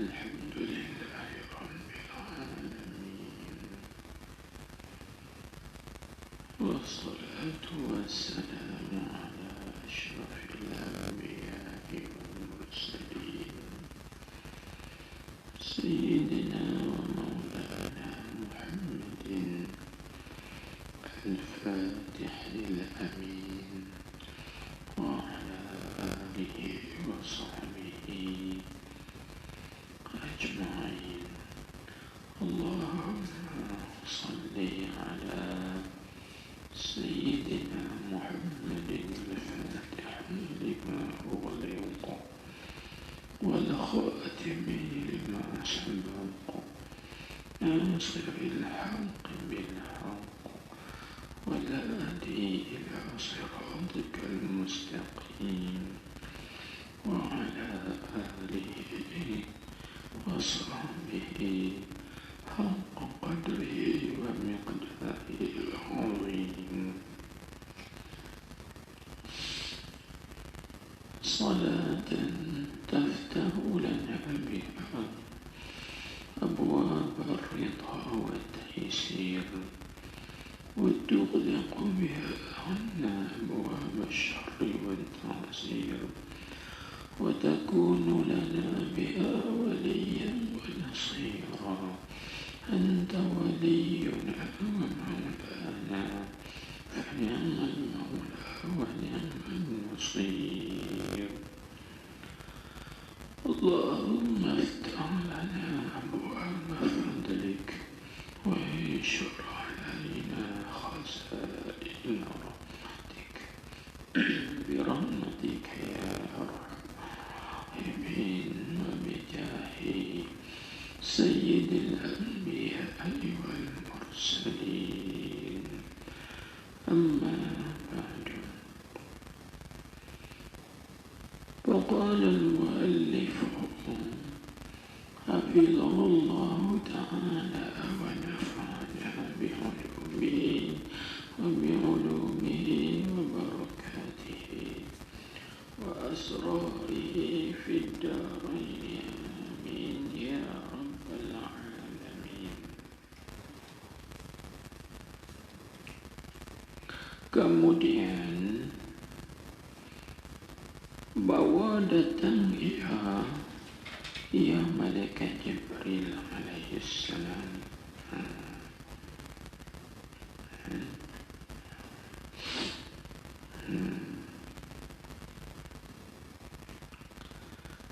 الحمد لله رب العالمين، والصلاة والسلام على أشرف الأنبياء والمرسلين سيدنا ومولانا محمد الفاتح الأمين وعلى آله وصحبه أجمعين. اللهم صل على سيدنا محمد الفاتح لما أغلق والخاتم لما سبق ناصر الحق بالحق والهادي إلى صراطك المستقيم وعلى آله وصحبه حق قدره ومقداره العظيم. صلاة تفتح لنا بها أبواب الرضا والتيسير وتغلق بها عنا أبواب الشر والتعسير، وتكون لنا بها وليا ونصيرا. أنت ولينا ومولانا فنعم المولى ونعم النصير. اللهم افتح لنا أبواب فضلك وانشر علينا خزائن رحمتك برحمتك يا أرحم الراحمين وبجاه سيد الأنبياء والمرسلين. أما بعد، فقال المؤلف حفظه الله تعالى ونفعنا بعلومه وبركاته وأسراره في الدارين، آمين يا رب العالمين. Kemudian bahwa datang ia malaikat Jibril alaihissalam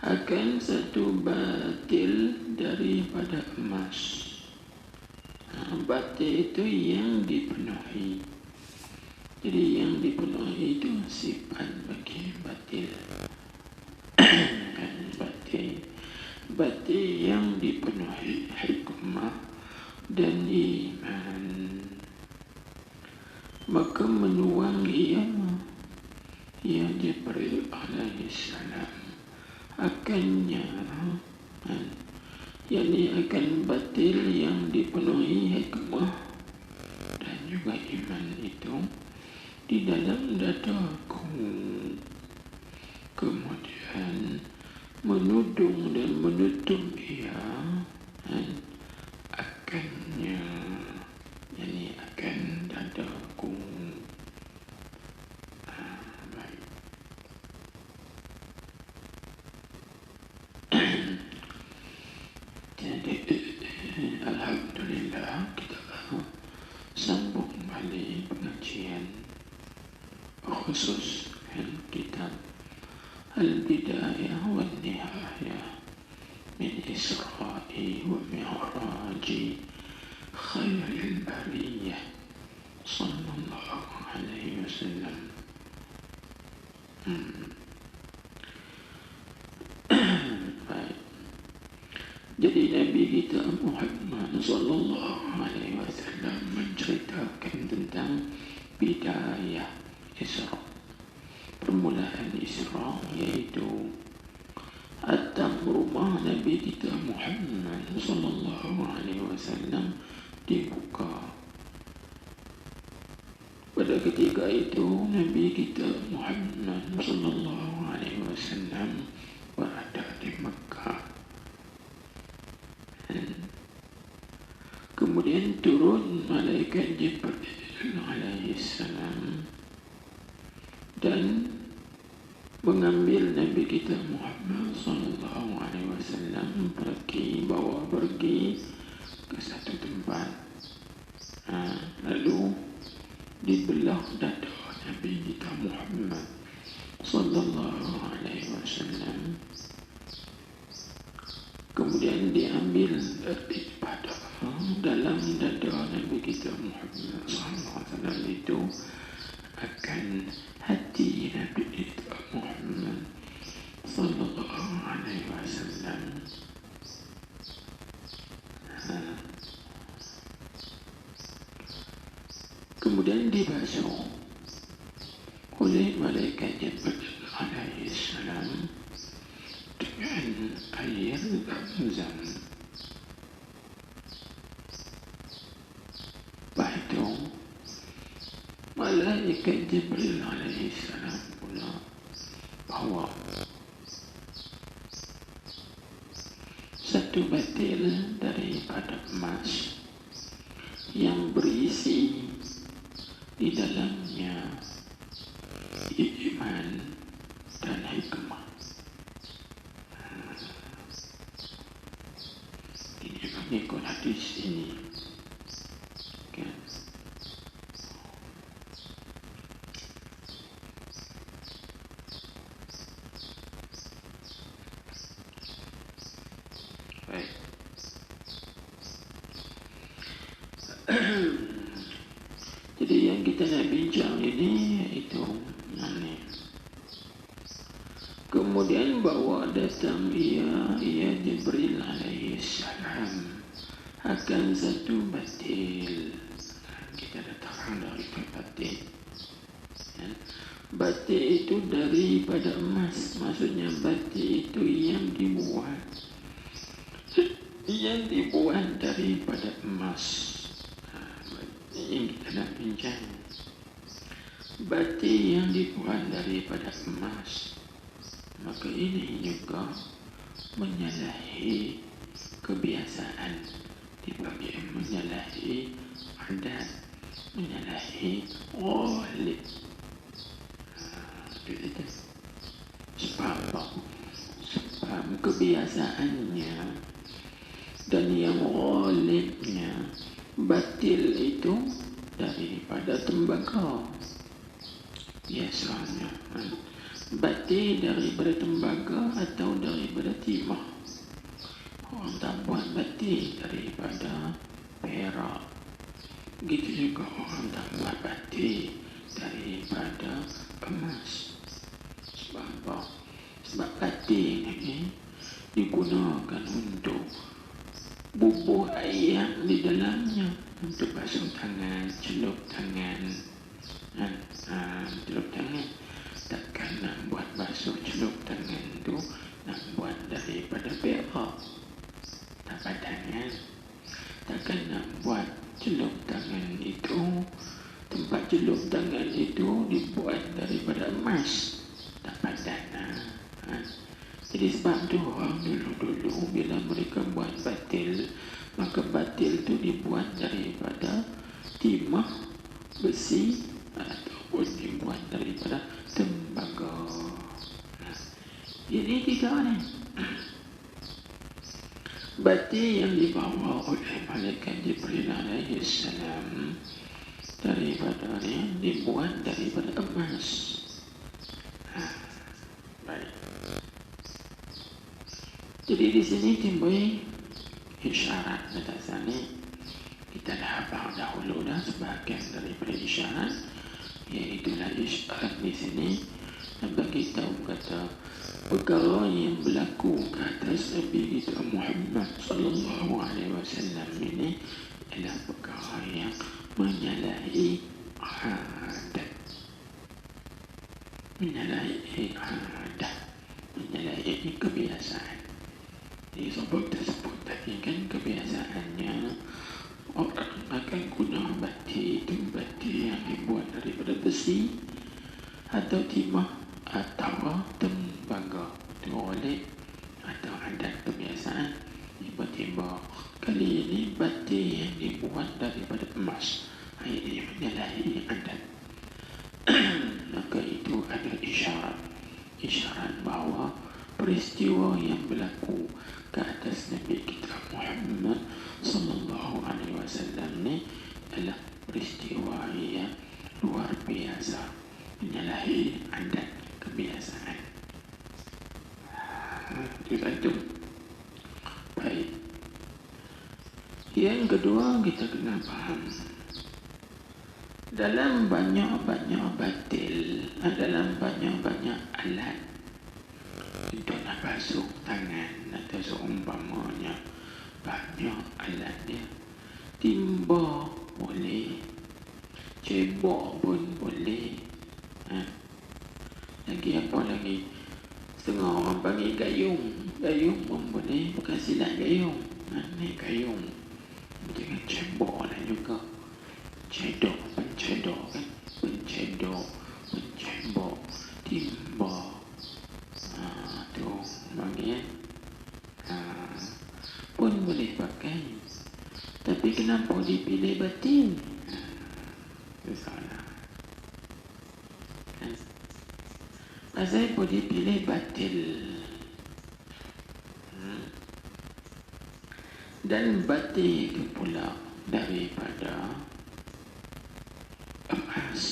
akan satu batil daripada emas. Batil itu yang dipenuhi. Jadi yang dipenuhi itu sifat bagi batil. Batil yang dipenuhi hikmah dan iman, maka menuang ia Jibril alaihissalam akannya, yakni akan batil yang dipenuhi hikmah dan juga iman itu di dalam dadaku. Kemudian menudung dan menutup ia akannya, yakni akan dadaku. Baik. Jadi alhamdulillah kita sambung balik pengajian khusus kitab Al-Bidayah wa Nihayah min Isra'i wa Mi'raji Khairil Bariyah sallallahu alaihi wasallam. Baik. Jadi Nabi kita Muhammad sallallahu alaihi wasallam menceritakan tentang bidayah Isra, permulaan Isra, yaitu atap rumah Nabi kita Muhammad sallallahu alaihi wasallam dibuka. Pada ketika itu Nabi kita Muhammad sallallahu alaihi wasallam berada di Mekah. kemudian turun malaikat Jibril alaihissalam dan mengambil Nabi kita Muhammad sallallahu alaihi wasallam bawa pergi ke satu tempat. Lalu dibelah dada Nabi kita Muhammad sallallahu alaihi wasallam. Kemudian diambil daripada dalam dada Nabi kita Muhammad sallallahu alaihi wasallam itu akan hati Nabi kita Muhammad sallallahu alaihi wasallam. Kemudian dibasuh oleh malaikat Jibril alaihissalam dengan air Zam-Zam. Lepas itu malaikat Jibril alaihissalam pula bawa satu batil daripada emas yang berisi di dalamnya iman dan hikmah. Ini mengikut hadis ini, kan? Baik. Jadi yang kita nak bincang ini iaitu mana? Kemudian bawa datang ia Jibril alaihissalam akan satu batil. Kita dah terang dari batil. Batil itu daripada emas, maksudnya batil itu yang dibuat daripada emas. Yang kita nak bincang, batil yang dibuat daripada emas, maka ini juga menyalahi kebiasaan, dibagi menyalahi adat, menyalahi ghalib. Sebab apa? Sebab kebiasaannya dan yang ghalibnya batil itu daripada tembaga. Biasanya batil daripada tembaga atau daripada timah. Orang tak buat batil daripada perak. Begitu juga orang tak buat batil daripada emas. Sebab apa? Sebab batil ini digunakan untuk bubuh air di dalamnya, untuk basuh tangan, celup tangan. Celup tangan. Takkan nak buat basuh celup tangan tu nak buat daripada perak, tak padangan. Takkan nak buat celup tangan itu, tempat celup tangan itu dibuat daripada emas, tak padan. Jadi sebab tu orang dulu bila mereka buat batil, maka batil tu dibuat daripada timah, besi ataupun dibuat daripada tembaga. Ini tidak ni. Batil yang dibawa oleh malaikat Jibril alaihissalam daripada ni dibuat daripada emas. Baik. Jadi di sini timbul isyarat atas ini. Kita dah hafal dahulu dah sebahagian daripada isyarat, iaitulah isyarat di sini dan bagi tahu kata perkara yang berlaku ke atas Nabi kita Muhammad sallallahu alaihi wasallam ini adalah perkara yang menyalahi adat, menyalahi kebiasaan. Jadi sebab tersebut tadi kan kebiasaannya orang akan guna batil itu, batil yang dibuat daripada besi atau timah atau tembaga, itu oleh atau adat kebiasaan Tiba-tiba kali ini batik yang dibuat daripada emas ini menyalahi adat. Maka itu ada isyarat bahawa peristiwa yang berlaku ke atas Nabi kita Muhammad sallallahu alaihi wasallam ni adalah peristiwa yang luar biasa, menyalahi adat kebiasaan. Itu satu. Baik. Yang kedua, kita kena faham dalam banyak-banyak batil, dalam banyak-banyak alat untuk nak basuh tangan atau seumpamanya, banyak alat dia. Timba boleh, cebok pun boleh. Lagi apa lagi? Setengah orang panggil gayung pun boleh, bukan silat gayung. Ni gayung, jangan cebok lah juga. Pencedok kan, pencebok, timba. Tu bagi pun boleh pakai. Tapi kenapa dipilih batin? Itu salah. Pasal apa dipilih batil? Dan batil itu pula daripada emas.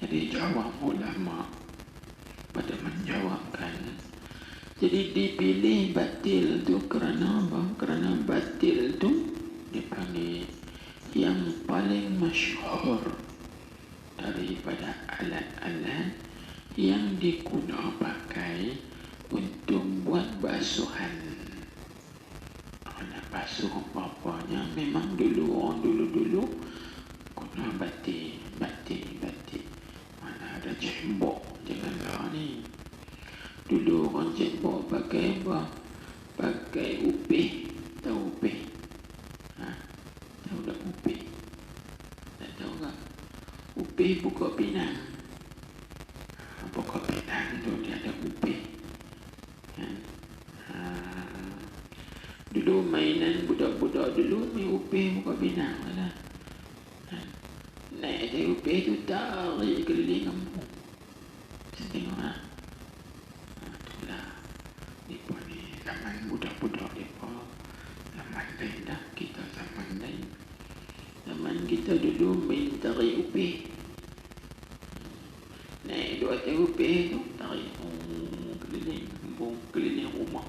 Jadi jawab ulama pada menjawabkan, jadi dipilih batil tu kerana apa? Kerana batil tu dipanggil yang paling masyhur daripada alat-alat yang digunakan pakai untuk buat basuhan. Nak basuh apa-apanya memang dulu guna batik. Mana ada cebok, janganlah ni. Dulu orang cebok pakai apa? Pakai upih. Tahu upih? Tahu tak upih? Tak tahu tak? Upih buka pinang. Buka pinang tu dia ada upih. Dulu mainan budak-budak dulu main upih buka pinang lah. Naik dari upih tu tarik keliling kampung. Saya tengok lah. Itulah. Mereka ni zaman budak-budak mereka. Zaman lain dah. Kita zaman lain. Zaman kita dulu main tarik upih. Naik dua atas upih tu tarik keliling kampung, keliling rumah.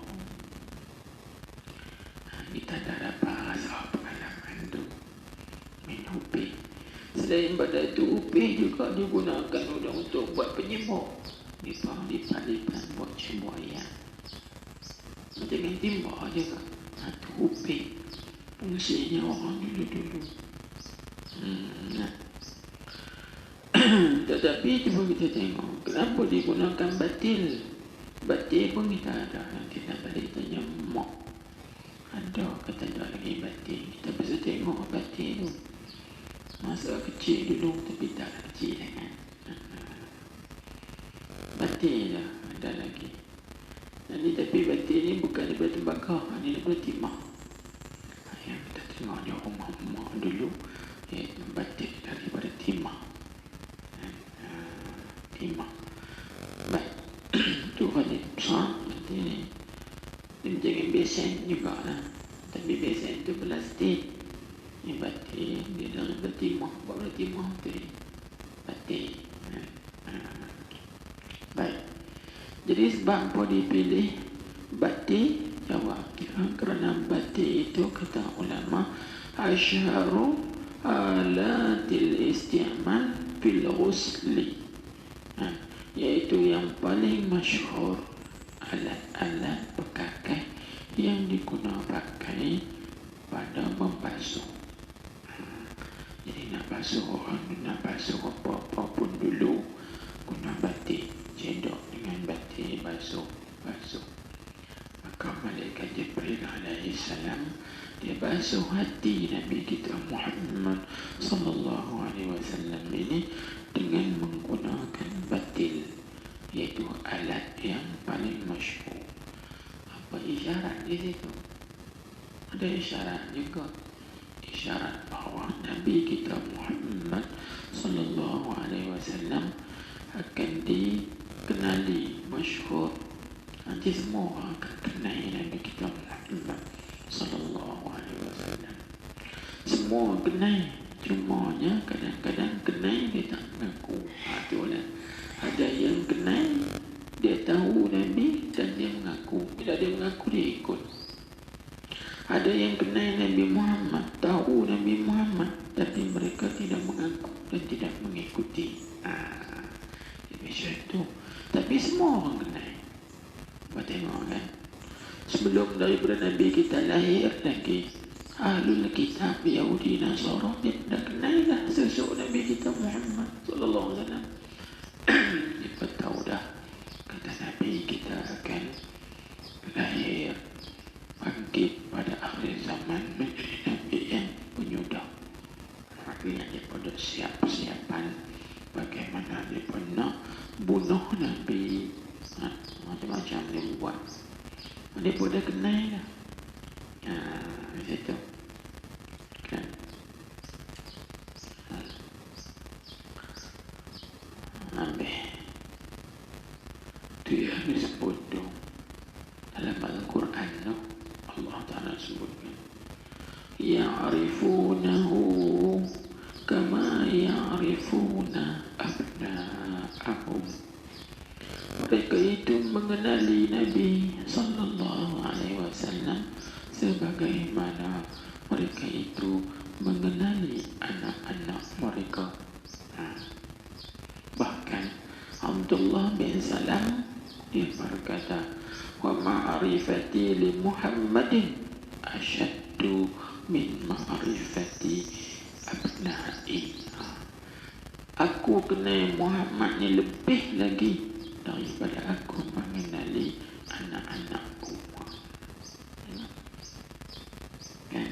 Kita dah dapat rasa pengalaman tu. Main upih. Selain pada itu, upih juga digunakan untuk buat penyebok. Lipat-lipat buat cebok ayam. Jangan timba je kan. Itu upih. Fungsinya orang dulu-dulu. Tetapi cuba kita tengok, kenapa digunakan batil? Batil pun kita ada. Nanti nak balik tanya mak. Ada kata ada lagi batil. Kita bisa tengok batil tu. Masa kecil dulu, tapi tak kecil sangat. Batil lah, ada lagi. Tapi batil ni bukan daripada tembakau, ini daripada timah. Yang kita tengok di rumah-rumah dulu, batil daripada timah. Baik, tu balik besar. Batil ni. Dia jangan besen juga lah. Tapi besen tu plastik. Ini batik, dia dalam bertimah. Buat bertimah tu batik. Baik. Jadi sebab apa dipilih batik? Jawab. Kerana batik itu kata ulama asyharu alatil isti'mal fil ghusli. Iaitu yang paling masyhur alat-alat pekakai yang digunakan pakai pada membasuh. Jadi nak basuh orang, nak basuh apa-apa pun dulu guna batik, cedok dengan batik, basuh. Maka malaikat Jibril alaihi salam dia basuh hati Nabi kita Muhammad sallallahu alaihi wasallam ini dengan menggunakan batil, iaitu alat yang paling masyhur. ada isyarat juga. Isyarat bahawa Nabi kita Muhammad sallallahu alaihi wasallam akan dikenali, masyhur. Nanti semua orang akan kenal Nabi kita Muhammad sallallahu alaihi wasallam. Semua kenal, cumanya kadang-kadang kenal dia tak mengaku. Itulah. Ada yang kenal, dia tahu Nabi dan dia mengaku. Bila dia mengaku, dia ikut. Ada yang kenal Nabi Muhammad, tahu Nabi Muhammad, tapi mereka tidak mengaku dan tidak mengikuti. Macam itu. Tapi semua orang kenal. Buat tengok kan. Sebelum daripada Nabi kita lahir lagi, Ahlul Kitab Yahudi Nasara dia dah kenal dah sosok Nabi kita Muhammad sallallahu alaihi wasallam. Dia tahu dah kata Nabi kita akan lahir bangkit pada akhir zaman menjadi Nabi yang penyudah. Maknanya dia pada siap persiapan bagaimana dia nak bunuh Nabi. Macam-macam dia buat. Dia pun dah kenal dah. Macam tu kan. Ambil tu yang disebut tu dalam Al-Quran tu, Allah Ta'ala sebutkan ya'rifunahu kama ya'rifuna abna'ahum. Mereka itu mengenali Nabi sallallahu alaihi wasallam sebagaimana mereka itu mengenali anak-anak mereka. Bahkan Abdullah bin Salam dia berkata, wa ma'rifati li Muhammadin asyaddu min ma'rifati abna'i. Aku kenal Muhammad ni lebih lagi daripada aku mengenali anak-anakku. Kan?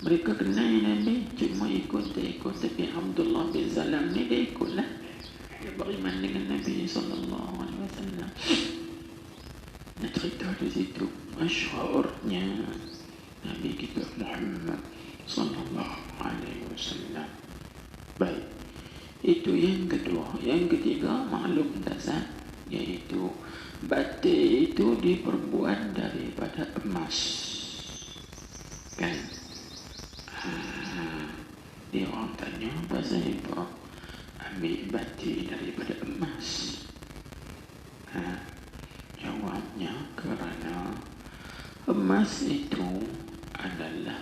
Mereka kenal Nabi, cuma ikut tak ikut. Tapi Abdullah bin Salam ni dia ikutlah. Dia beriman dengan Nabi sallallahu alaihi wasallam. Nak cerita di situ masyhurnya Nabi kita Muhammad sallallahu alaihi wasallam. Baik. Itu yang kedua. Yang ketiga, maklum dasar, iaitu batik itu diperbuat daripada emas. Kan? Dia orang tanya pasal apa ambil batik daripada emas. Jawabnya kerana emas itu adalah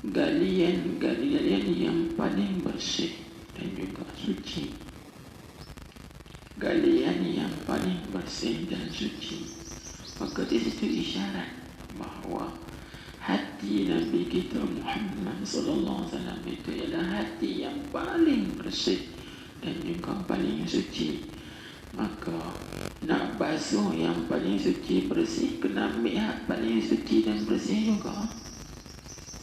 galian-galian yang paling bersih dan juga suci. Galian yang paling bersih dan suci. Maka di situ isyarat bahawa hati Nabi kita Muhammad sallallahu alaihi wasallam itu ialah hati yang paling bersih dan juga paling suci. Maka nak basuh yang paling suci bersih, kena ambil hak paling suci dan bersih juga.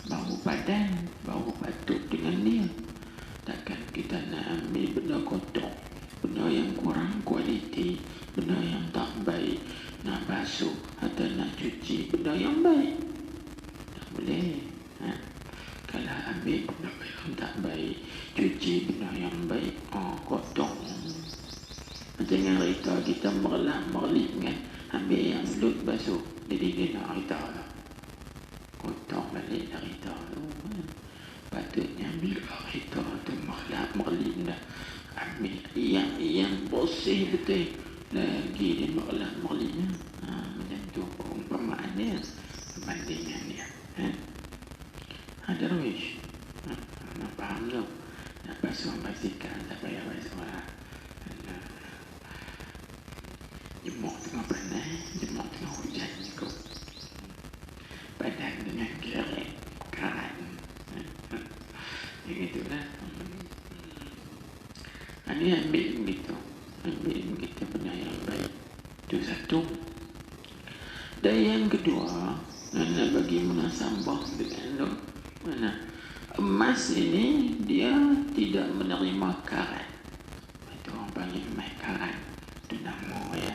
Bau badan, bau patut dengan dia. Takkan kita nak ambil benda kotor, benda yang kurang kualiti, benda yang tak baik, nak basuh atau nak cuci benda yang baik. Tak boleh. Kalau ambil benda yang tak baik, cuci benda yang baik, kotor. Macam yang rita kita merlap-merlip kan, ambil yang selut basuh, jadi dia nak rita lah, kotor balik dah rita tu. Patutnya ambil rita tu merlap-merlip dah, ambil yang bersih betul lagi dia merlap-merlip. Macam tu perumpamaan dia, perbandingan dia. Ada Darwish, nak faham tu? Nak basuh basikal, tak payah basuh lah. Jemur tengah panas, jemur tengah hujan juga. Badan dengan kerek, karat. Yang itulah. Ini ambil begitu. Ambil begitu benda yang baik. Itu satu. Dan yang kedua, nak bagi munasabah dengan tu. Mana? Emas ini dia tidak menerima karat. Itu orang panggil emas karat. Itu nama ya.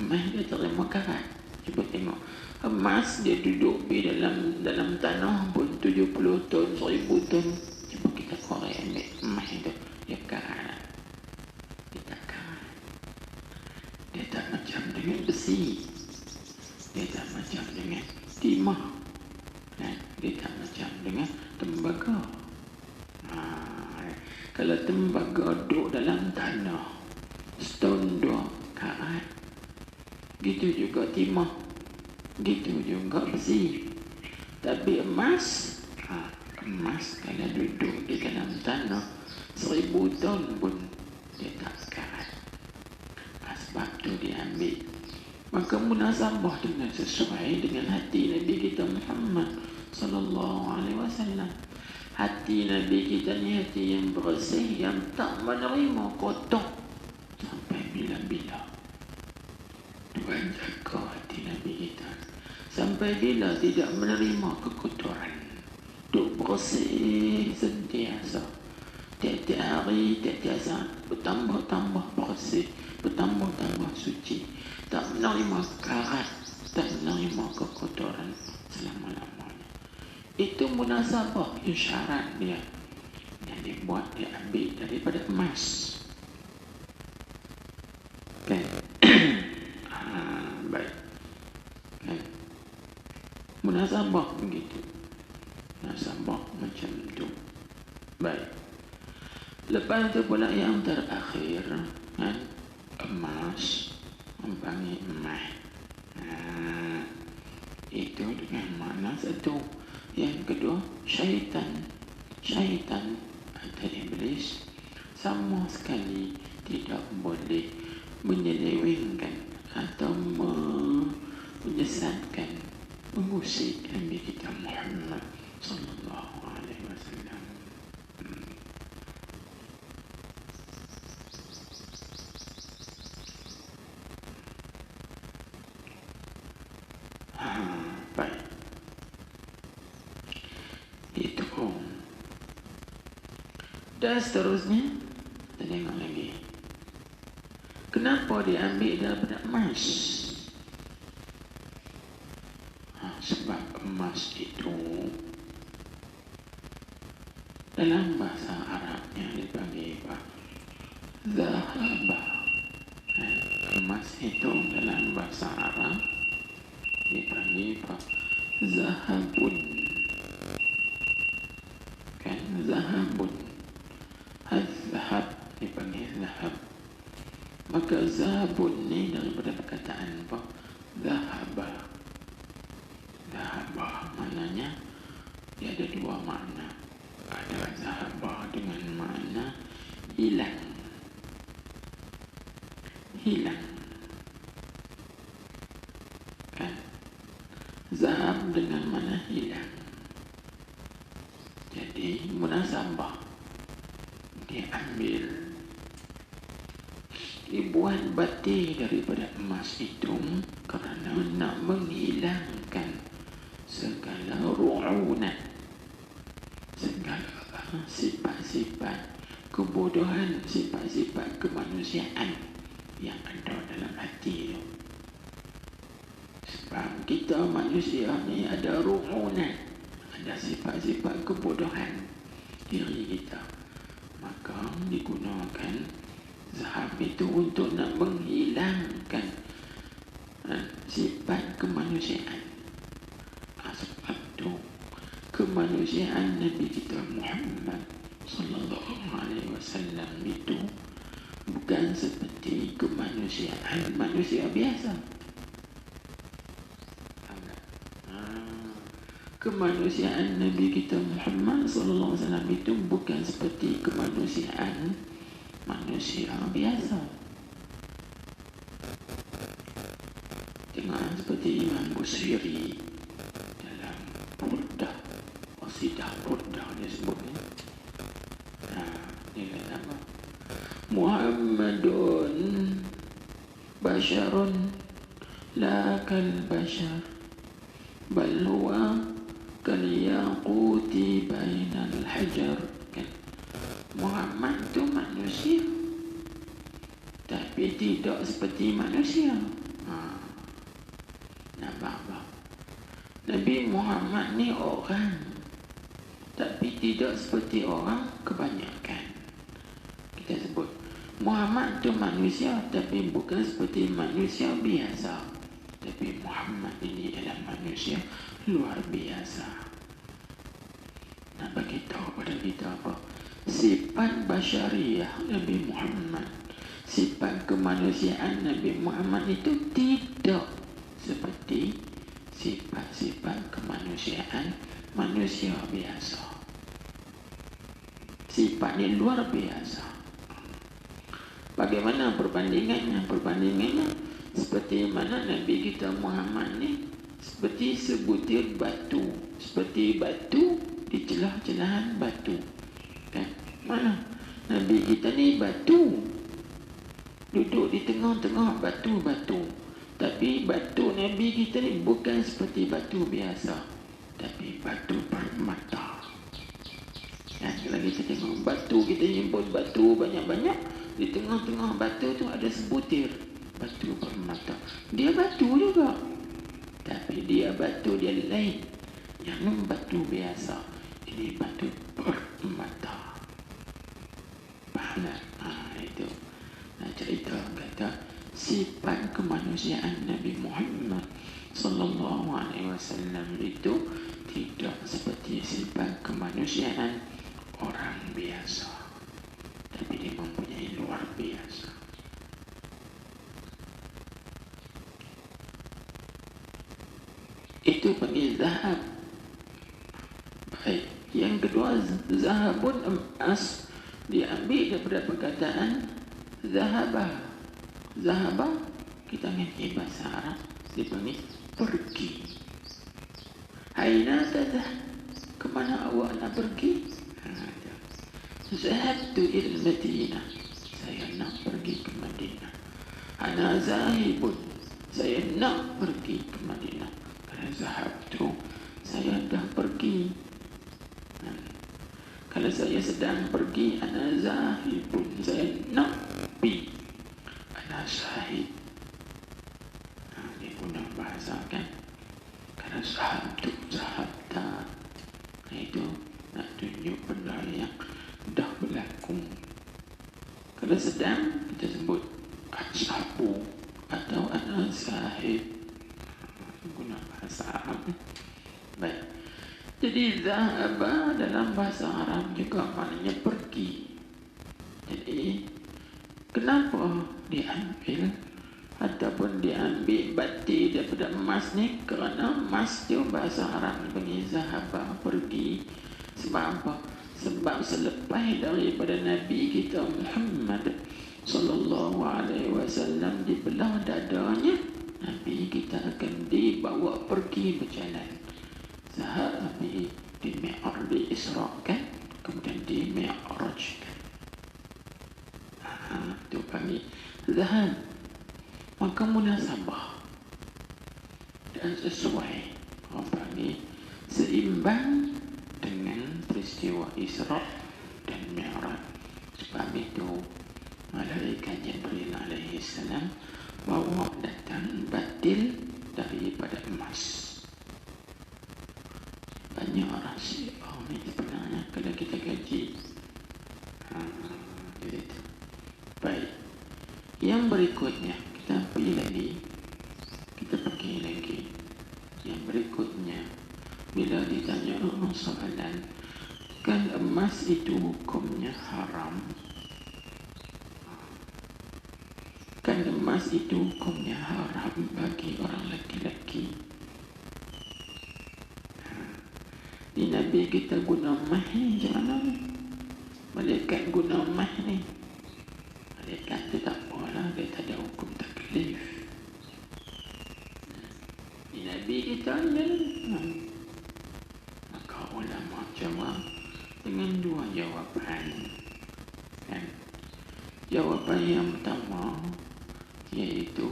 Emas dia terima karat. Cuba tengok, emas dia duduk di dalam tanah pun 70 ton, 1000 ton. Cuba kita korek ambil emas itu, dia karat. Dia tak karat. Dia tak macam dengan besi. Dia tak macam dengan timah. Dia tak macam dengan tembaga. Kalau tembaga duduk dalam tanah setahun 2 karat, gitu juga timah, gitu juga besi. Tapi emas, emas kalau duduk di dalam tanah 1000 tahun pun dia tak karat. Sebab tu diambil. Maka munasabah dengan sesuai dengan hati Nabi kita Muhammad sallallahu alaihi wasallam. Hati Nabi kita ni hati yang bersih, yang tak menerima kotor sampai bila-bila. Tuhan jaga hati Nabi kita sampai bila tidak menerima kekotoran. Duk bersih sentiasa, tiap-tiap hari, tiap-tiap saat bertambah-tambah bersih, bertambah-tambah suci, tak menerima karat, tak menerima kekotoran selama-lamanya. Itu munasabah, isyarat dia yang dibuat, dia ambil daripada emas. Kan? Baik. Kan? Munasabah begitu. Munasabah macam itu. Baik. Lepas itu pula yang terakhir, kan? Emas, mempanggil emas. Itu dengan makna satu. Yang kedua, syaitan. Syaitan atau iblis sama sekali tidak boleh menyelewengkan atau menyesatkan, mengusik Nabi kita Muhammad sallallahu alaihi wasallam. Baik. Itu. Dan seterusnya, kita tengok lagi. Kenapa diambil daripada emas? Sebab emas itu dalam bahasa Arabnya dipanggil apa? Zahabah. Emas itu dalam bahasa Arab dipanggil apa? Zahabun. Kan? Zahabun. Az-zahab dipanggil zahab. Maka zahabun ni daripada perkataan apa? Zahabah. Zahabah maknanya dia ada dua makna. Ada zahabah dengan makna hilang. Hilang. Kan? Zahab dengan makna hilang. Jadi munasabah diambil, dibuat batik daripada emas itu kerana nak menghilangkan segala ru'unat, segala sifat-sifat kebodohan, sifat-sifat kemanusiaan yang ada dalam hati itu. Sebab kita manusia ni ada ru'unat, ada sifat-sifat kebodohan diri kita. Maka digunakan zahab itu untuk nak menghilangkan sifat kemanusiaan. Sebab itu kemanusiaan Nabi kita Muhammad sallallahu alaihi wasallam itu bukan seperti kemanusiaan manusia biasa. Kemanusiaan Nabi kita Muhammad sallallahu alaihi wasallam itu bukan seperti kemanusiaan manusia biasa. Tengok seperti Imam Busiri dalam Burdah, Qasidah Burdah dia sebutnya. Dia kata apa? Muhammadun basharun la kal bashar bal huwa kal yaquti bainal hajar. Kan? Muhammad tu manusia tapi tidak seperti manusia. Muhammad ni orang, tapi tidak seperti orang kebanyakan. Kita sebut Muhammad tu manusia, tapi bukan seperti manusia biasa. Tapi Muhammad ini adalah manusia luar biasa. Nak bagi tahu pada kita apa? Sifat basyariah Nabi Muhammad, sifat kemanusiaan Nabi Muhammad itu tidak seperti sifat-sifat kemanusiaan manusia biasa. Sifatnya luar biasa. Bagaimana perbandingannya? Perbandingannya seperti mana Nabi kita Muhammad ni seperti sebutir batu, seperti batu di celah-celahan batu. Kan? Mana Nabi kita ni batu, duduk di tengah-tengah batu-batu. Tapi batu Nabi kita ni bukan seperti batu biasa, tapi batu permata. Ya, kalau kita tengok batu, kita himpun batu banyak-banyak, di tengah-tengah batu tu ada sebutir batu permata. Dia batu juga, tapi dia batu dia lain. Yang ni batu biasa, ini batu permata. Faham tak? Itu cerita kata sifat kemanusiaan Nabi Muhammad sallallahu alaihi wasallam itu tidak seperti sifat kemanusiaan orang biasa, tapi dia mempunyai luar biasa. Itu panggil zahab. Baik. Yang kedua, zahabun emas diambil daripada perkataan zahabah. Zahabah kita mengerti bahasa Arab dipanggil pergi. Aina tadhhab? Kemana awak nak pergi? Zahabtu ila Madinah. Saya nak pergi ke Madinah. Ana zahibun. Saya nak pergi ke Madinah. Kalau zahabtu, saya dah pergi. Kalau saya sedang pergi, ana zahibun. Saya nak pergi. Ana syahid. Dia guna bahasa kan. Kalau zahabtu, zahabta, itu nak tunjuk benda yang dah berlaku. Kalau sedang, kita sebut ashabu atau ana sahib, guna bahasa Arab. Baik. Jadi zahaba dalam bahasa Arab juga maknanya pergi. Jadi kenapa diambil ataupun diambil bati daripada emas ni? Kerana emas tu bahasa Arab dipanggil zahaba, pergi. Sebab apa? Sebab selepas daripada Nabi kita Muhammad sallallahu alaihi wasallam dibelah dadanya, Nabi kita akan dibawa pergi berjalan. Zahab Nabi di Mi'raj, di Isra kan, kemudian di Mi'raj kan. Itu panggil zahab. Maka munasabah dan sesuai, orang panggil seimbang dengan peristiwa Isra dan Mi'raj. Sebab itu malaikat Jibril alaihi salam bawa datang batil daripada emas. Banyak rahsia ni sebenarnya kalau kita kaji. Gitu. Baik. Yang berikutnya kita pergi lagi. Yang berikutnya, bila ditanya soalan, kan emas itu hukumnya haram. Kan emas itu hukumnya haram bagi orang lelaki. Di Nabi kita guna emas ni macam mana ni? Malaikat guna emas ni. Malaikat tu tak apalah, dia tak ada hukum taklif. Di Nabi kita ni maka ulama jawab dengan dua jawapan. Kan? Jawapan yang pertama iaitu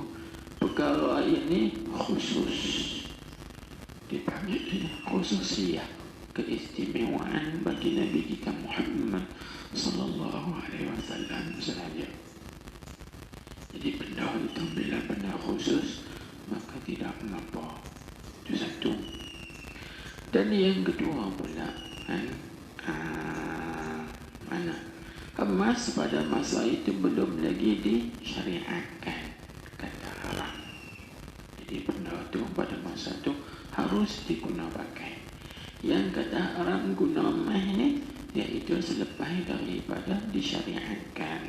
perkara ini khusus, dipanggil khususiyah, keistimewaan bagi Nabi kita Muhammad sallallahu alaihi wasallam sahaja. Jadi benda itu bila benda khusus maka tidak mengapa. Itu satu. Dan yang kedua pula kan, mana emas pada masa itu belum lagi disyariatkan, kata haram. Jadi benda tu pada masa tu harus diguna pakai. Yang kata haram guna emas ni, iaitu selepas daripada disyariatkan.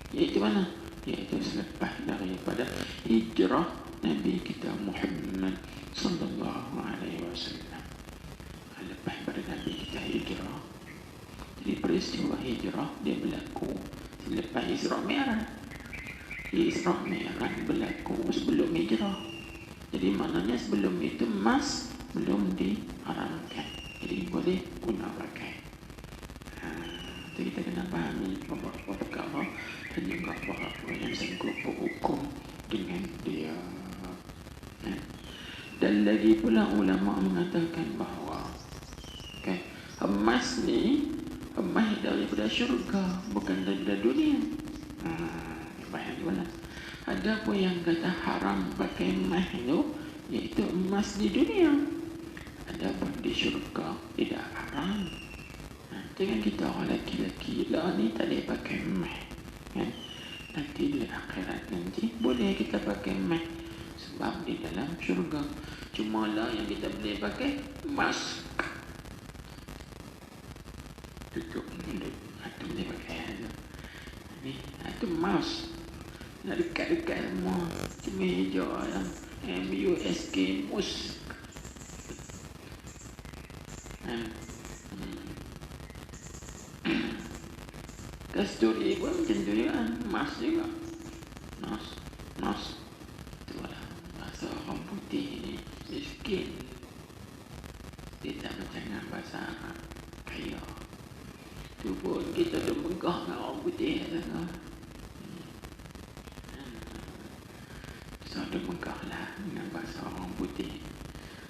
Iaitu mana? Iaitu selepas daripada hijrah Nabi kita Muhammad sallallahu alaihi wasallam. Lepas pada Nabi kita hijrah, jadi peristiwa hijrah dia berlaku selepas Isra Mi'raj. Isra Mi'raj berlaku sebelum hijrah. Jadi maknanya sebelum itu emas belum diharamkan. Jadi boleh guna pakai. Jadi kita kena fahami beberapa perkara dan juga beberapa yang sanggup berhukum dengan dia. Dan lagi pula ulama mengatakan bahawa emas ni, emas daripada syurga, bukan daripada dunia. Baik mana? Ada pun yang kata haram pakai emas itu, iaitu emas di dunia. Ada pun di syurga tidak haram. Dengan kita orang lelaki-lelaki lah ni tak boleh pakai emas. Nanti di akhirat nanti boleh kita pakai emas sebab di dalam syurga. Cuma lah yang kita boleh pakai mask. Tutup mulut. Itu boleh pakai tu. Ni itu mask. Nak dekat-dekat semua. Cuma hijau lah. MUSK musk. Kasturi pun macam tu juga. Mas juga. Mas. Itu lah. Bahasa orang putih ni. Miskin. Dia tak macam dengan bahasa Arab. Kaya. Tu pun kita dah megah dengan orang putih. So dah megah lah dengan bahasa orang putih.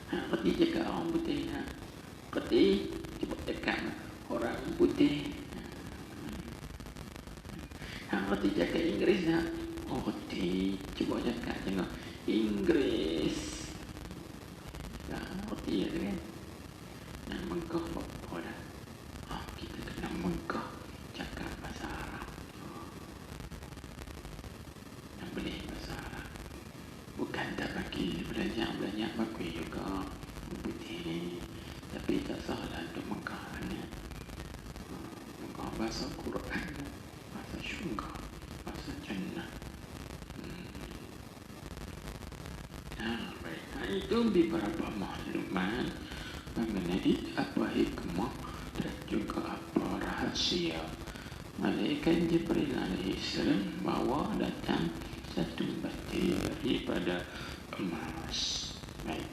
Kerti cakap orang putih. Kerti cuba cakap orang putih. Kerti cakap Inggeris nak. Oh kerti cuba cakap tengok Inggeris. Kerti ya kan. Nak megah apa dah. Kita kena megah cakap bahasa Arab. Nak boleh bahasa Arab. Bukan tak bagi belajar bagus juga putih ni. Tapi tak salah untuk megah ni. Megah bahasa Quran, bahasa syurga, bahasa jannah. Baik. Itu beberapa maklumat mengenai apa hikmah dan juga apa rahasia malaikat Jibril alaihissalam bawa datang satu batir daripada emas. Baik.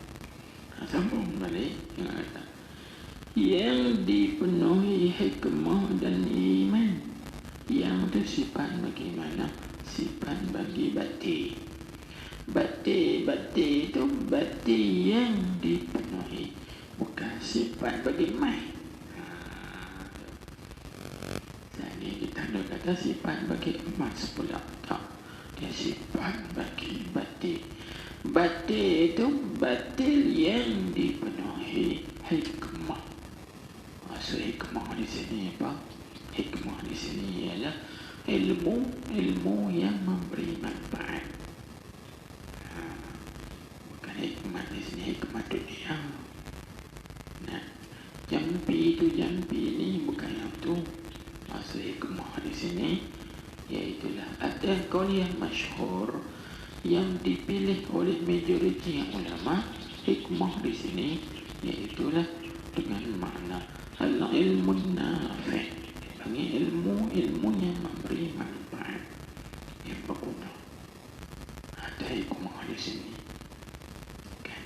Sambung balik yang dipenuhi hikmah dan iman. Yang itu sifat bagaimana? Sifat bagi batir. Batir itu batir yang dipenuhi, bukan sifat bagi emas. Jadi kita ada kata sifat bagi emas pula. Tak. Dia sifat bagi batir. Batir itu batir yang dipenuhi hikmah. Maksud hikmah di sini apa? Hikmah di sini ialah ilmu yang memberi manfaat. Bukan hikmah di sini hikmah dunia. Jampi ni bukan yang tu. Maksud hikmah di sini iaitulah ada kaul yang masyhur yang dipilih oleh majoriti ulama. Hikmah di sini iaitulah dengan makna al-ilmu nafi', ilmu yang memberi manfaat, yang berguna. Ada hikmah di sini. Kan?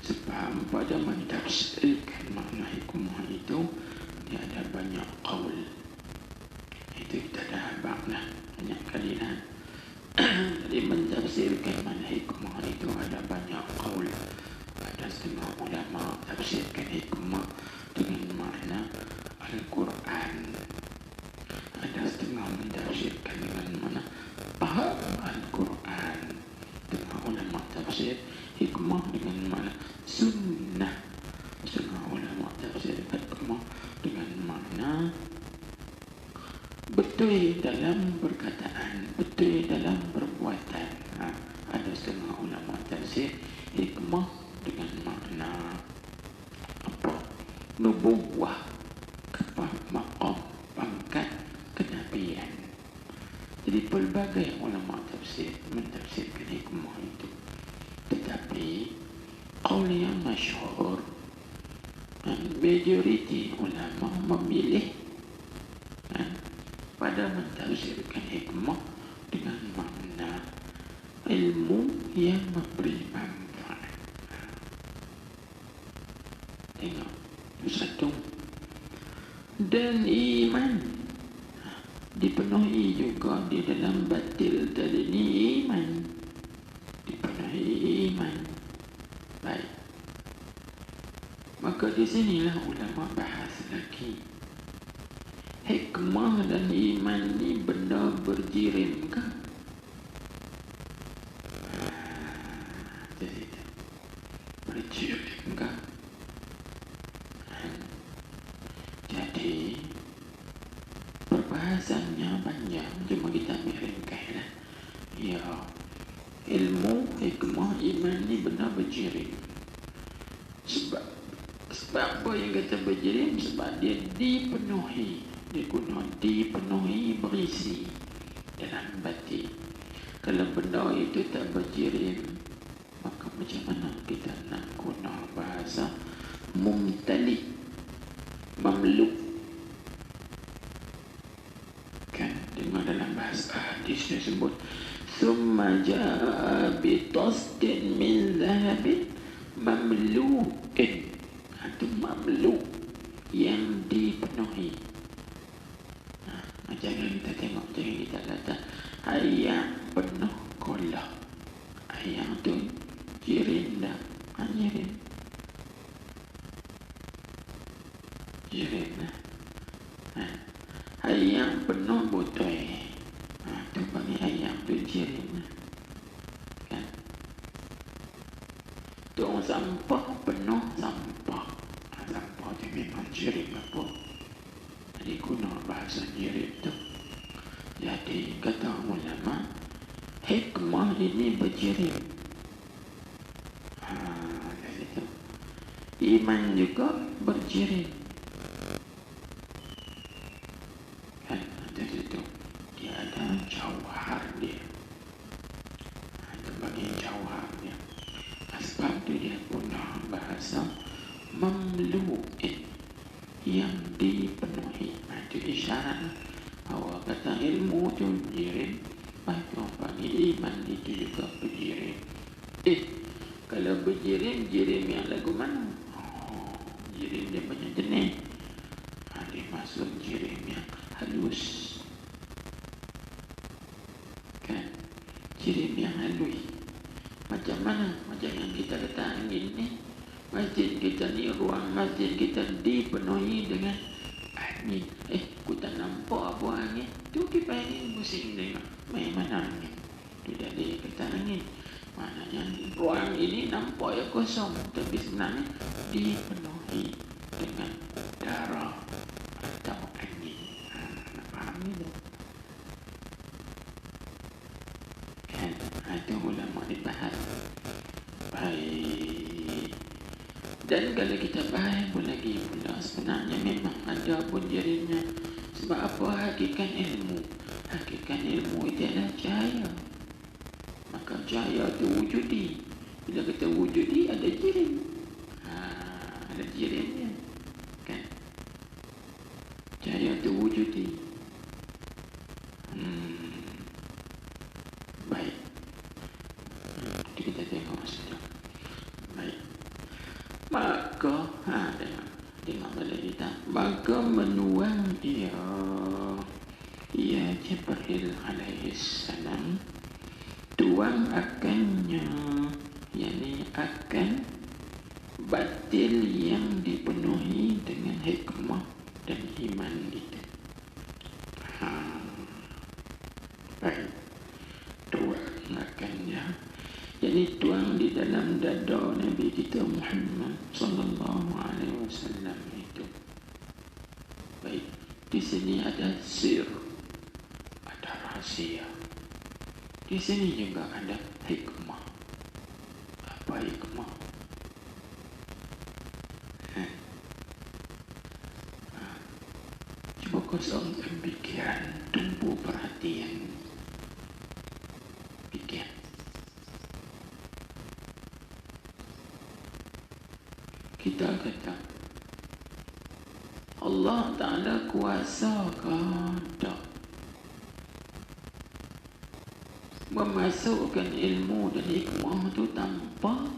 Sebab pada mentafsirkan makna hikmah itu dia ada banyak qaul. Itu kita dah habaqlah banyak kali lah. Jadi mentafsirkan makna hikmah itu ada banyak qaul. Ada setengah ulama tafsirkan hikmah dengan makna Al-Quran. Ada setengah mentafsirkan dengan makna paham Al-Quran. Setengah ulama tafsir hikmah dengan makna sunnah. betul dalam perkataan, betul dalam perbuatan. Ada setengah ulama tafsir hikmah dengan makna apa? Nubuwah, maqam, pangkat kenabian. Jadi pelbagai ulama tafsir mentafsirkan hikmah itu. Tetapi qaul yang masyhur, majoriti ulama memilih pada mentafsirkan hikmah dengan makna ilmu yang memberi manfaat. Tengok, satu. Dan iman dipenuhi juga di dalam batil tadi ni iman. Dipenuhi iman. Baik. Maka di sinilah ulama bahas lagi. Hikmah dan iman ni benda berjirim ke? Jadi berjirim ke? Jadi perbahasannya panjang, cuma kita ringkaslah. Ya, ilmu, hikmah, iman ni benda berjirim. Sebab apa yang kata berjirim? Sebab dia dipenuhi. Dia guna dipenuhi, berisi dalam batin. Kalau benda itu tak berjirim, maka macam mana kita nak guna bahasa mumtali, mamluk? Kan dengar dalam bahasa hadis dia sebut summa jaa bi tasdin min zahabin mamlu'in. Itu mamlu' yang dipenuhi. Jangan kita tengok, jangan kita kata ayam penuh kolak. Ayam tu jirim dah. Jirim. Jirim dah. Ayam penuh botol. Tu bagi ayam tu jirim dah. Kan? Tong sampah penuh sampah. Sampah tu memang jirim apa? Jadi guna bahasa jirim tu. Jadi kata ulama, hikmah ini berjirim. Jadi tu. Iman juga berjirim. Kan? Jadi tu. Dia ada jauhar dia. Itu bagi jauhar dia. Sebab tu dia guna bahasa mamlu'in, yang dipenuhi. Itu isyarat bahwa kata ilmu itu berjirim, bahkan bagi iman itu juga berjirim. Kalau berjirim, jirim yang lagu mana? Jirim dia banyak jenis. Dia masuk jirim yang halus. Kan? Jirim yang halus. Macam mana? Macam yang kita kata angin ni. Masjid kita ni, ruang masjid kita dipenuhi dengan angin. Aku tak nampak apa angin. Tu kipas angin pusing tengok. Main mana angin? Tu dah dia kata angin. Maknanya ruang ini nampak ya kosong, tapi sebenarnya dipenuhi dengan udara atau angin. Nak faham ni tu? Kan? Itu ulama dibahas. Baik. Dan kalau kita bahas pun lagi pula, sebenarnya memang ada pun jirimnya. Sebab apa? Hakikat ilmu. Hakikat ilmu itu adalah cahaya. Maka cahaya itu wujudi. Bila kita wujudi, ada jirim. Ada jirimnya. Kan? Cahaya itu wujudi. Baik. Kita tengok saja. Baik. Maka tengok balik kita. Maka menuang ia Jibril alaihissalam, tuang akannya, yakni akan batil yang dipenuhi dengan hikmah dan iman itu. Baik. Tuang akannya, yakni tuang di dalam dada Nabi kita Muhammad sallallahu alaihi wasallam itu. Baik, di sini ada sir. rahsia. Di sini juga ada hikmah. Apa hikmah? Coba kosongkan pikiran, tumbuh perhatian. Pikir. Kita kata Allah Ta'ala kuasa tak memasukkan ilmu dan hikmah itu tanpa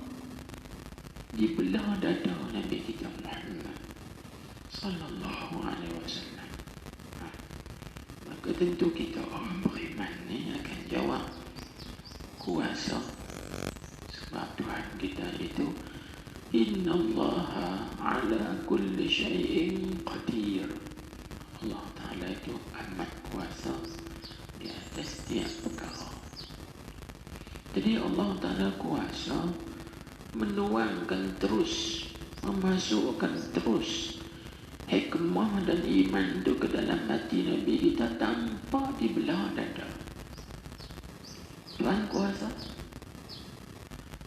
dibelah dada Nabi kita Muhammad sallallahu alaihi wasallam. Maka tentu kita orang beriman ni akan jawab kuasa, sebab Tuhan kita itu innallaha ala kulli syai'in qadir. Allah Ta'ala itu amat kuasa di atas setiap perkara. Jadi Allah Ta'ala kuasa menuangkan terus, memasukkan terus hikmah dan iman itu ke dalam hati Nabi kita tanpa dibelah dada. Tuhan kuasa.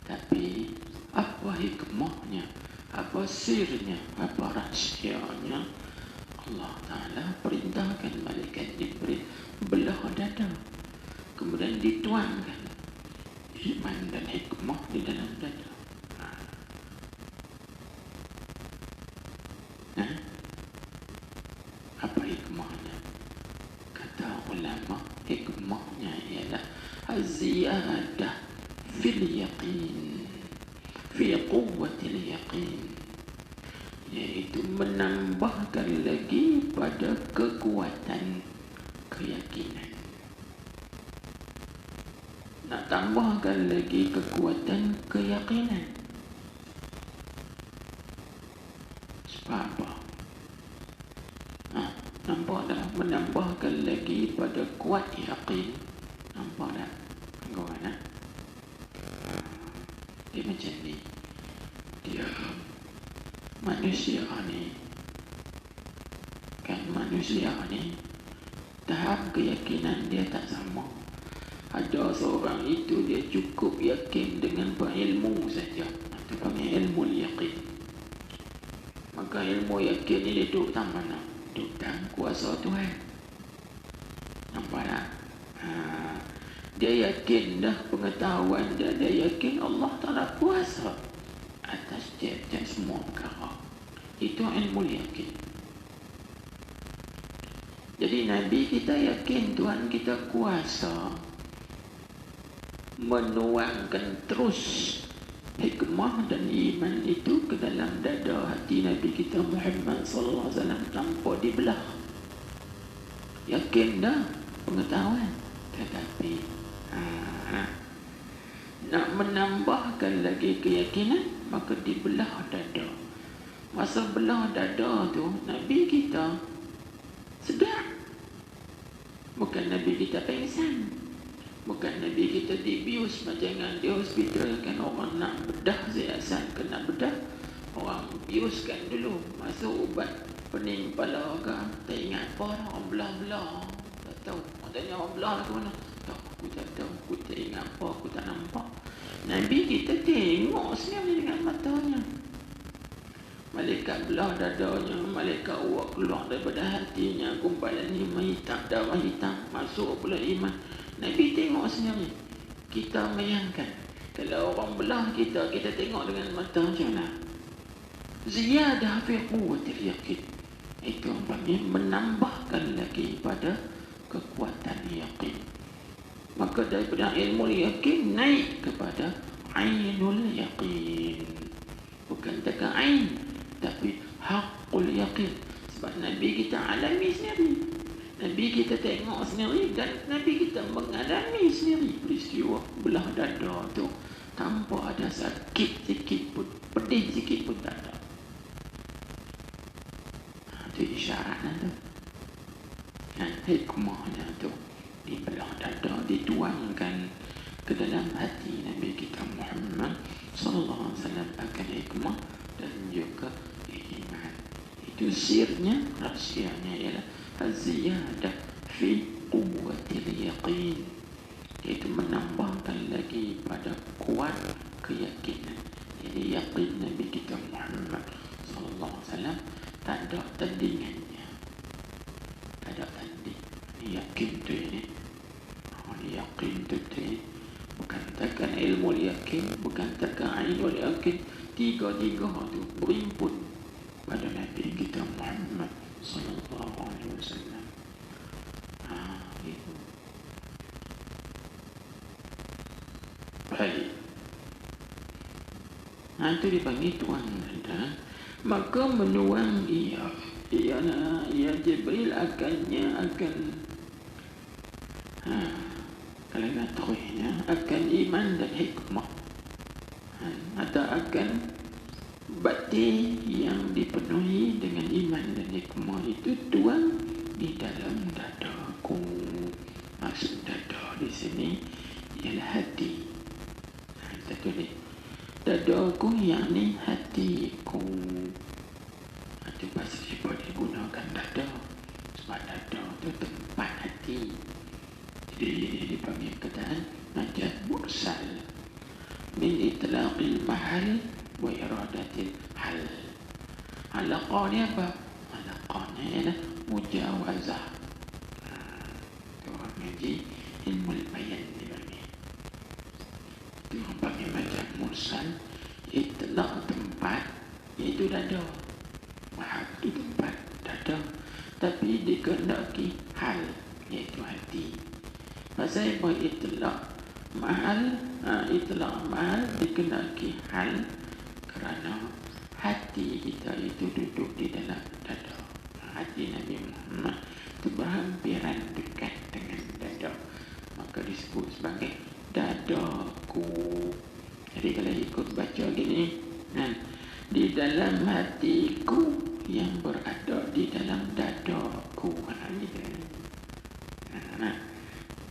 Tapi apa hikmahnya, apa sirnya, apa rahsianya? Allah Ta'ala perintahkan malaikat Jibril belah dada, kemudian dituangkan iman dan hikmah di dalam dada. Apa hikmahnya? Kata ulama, hikmahnya ialah az-ziyadah fil yaqin, fi quwwatil yaqin, yaitu menambahkan lagi pada kekuatan keyakinan. Nak tambahkan lagi kekuatan keyakinan. Sebab apa? Nampak dah, menambahkan lagi pada kuat yakin. Nampak dah? Kawan, dia macam ni. Dia manusia ni, kan, manusia ni tahap keyakinan dia tak sama. Ada seorang itu dia cukup yakin dengan berilmu saja, itu panggil ilmu yakin. Maka ilmu yakin ni dia duduk dalam mana? Duduk dalam kuasa Tuhan. Nampak tak? Dia yakin dah pengetahuan dia, dia yakin Allah Ta'ala kuasa atas tiap-tiap semua perkara. Itu ilmu yakin. Jadi Nabi kita yakin Tuhan kita kuasa menuangkan terus hikmah dan iman itu ke dalam dada hati Nabi kita Muhammad sallallahu alaihi wasallam tanpa dibelah. Yakin dah pengetahuan, tetapi nak menambahkan lagi keyakinan, maka dibelah dada. Masa belah dada tu Nabi kita sedar. Bukan Nabi kita pengsan, bukan Nabi kita dibius macam di hospital, kan orang nak bedah siasat, kena bedah orang biuskan dulu, masuk ubat pening kepala ke, tak ingat apa dah, orang belah-belah, tak tahu. Orang tanya orang belah lah ke mana, tak, aku tak tahu, aku tak ingat apa, aku tak nampak. Nabi kita tengok sebenarnya dengan matanya. Malaikat belah dadanya, malaikat uap keluar daripada hatinya, gumpalan iman hitam, darah hitam, masuk pula iman. Nabi tengok sebenarnya. Kita bayangkan, kalau orang belah kita, kita tengok dengan mata macam mana? Ziyadah fi quwwatil yaqin. Itu umpamanya menambahkan lagi pada kekuatan yakin. Maka daripada ilmu yakin naik kepada ainul yakin. Bukan takat ain, tapi haqqul yakin. Sebab Nabi kita alami sendiri, Nabi kita tengok sendiri, dan Nabi kita mengalami sendiri peristiwa belah dada tu tanpa ada sakit sikit pun, pedih sikit pun tak ada. Itu isyaratnya tu, dan hikmahnya tu dibelah dada, dituangkan ke dalam hati Nabi kita Muhammad sallallahu alaihi wasallam akan hikmah dan juga iman. Itu sirnya, rahsianya ialah az-ziyadah fi quwwatil yaqin, iaitu menambahkan lagi pada kuat keyakinan. Jadi yakin Nabi kita Muhammad sallallahu alaihi wasallam tak ada tandingannya, tak ada tanding. Yakin tu ini, yakin tu bukan takkan ilmu yakin, bukan takkan ainul yakin, tiga-tiga tu berimpun pada Nabi kita Muhammad sallallahu alaihi wasallam. Itu. Baik. Itu dipanggil tuan dan maka menuang ia Jibril akan kalau katakannya akan iman dan hikmah, atau akan batin yang dipenuhi dengan iman dan hikmah itu tuang di dalam dadaku. Maksud dada di sini ialah hati. Kita tulis dadaku, yakni hatiku. Itu bahasa Jepun digunakan dada, sebab dada itu tempat hati. Jadi dipanggil kataan najat mursal min itlaqil mahal wa iradatil hal. Alaqah ni apa? Alaqah ni ialah mujawazah. Itu orang ngaji ilmu bayan dipanggil. Itu orang panggil najat mursal, itlaq tempat, iaitu dada. Mahal itu tempat dada, tapi dikehendaki hal, iaitu hati. Pasal apa itlaq mahal? Itlaq mahal dikehendaki hal kerana hati kita itu duduk di dalam dada. Hati Nabi Muhammad itu berhampiran dekat dengan dada, maka disebut sebagai dadaku. Jadi kalau ikut baca gini, di dalam hatiku yang berada di dalam dadaku.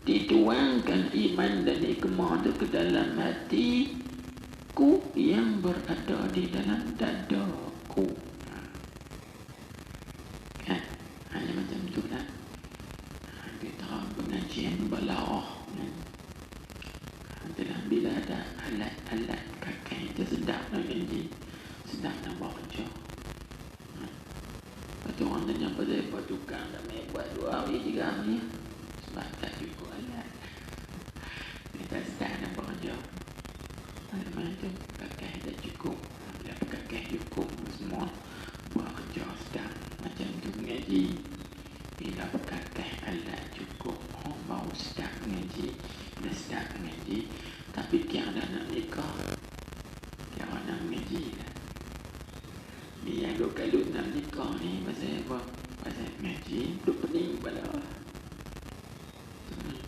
Dituangkan iman dan hikmah itu ke dalam hatiku yang berada di dalam dadaku. Kan? Hanya macam tu lah. Kita pengajian balaghah. Bila ada alat-alat kakak itu sedap nak ngaji, sedap nak baca. Lepas tu orang tanya pasal apa tukang dah main buat 2 hari 3 hari, sebab tak cukup alat. Kita sedap nak baca. Macam tu kakak tak cukup. Bila kakak cukup semua baca sedap. Macam tu ngaji. Bila kakak alat cukup, orang baru sedap ngaji. Dah sedap ngaji, tapi tiada nak nikah, tiada nak ngaji lah. Dia kalau nak nikah ni pasal apa? Pasal ngaji, tu pening pada.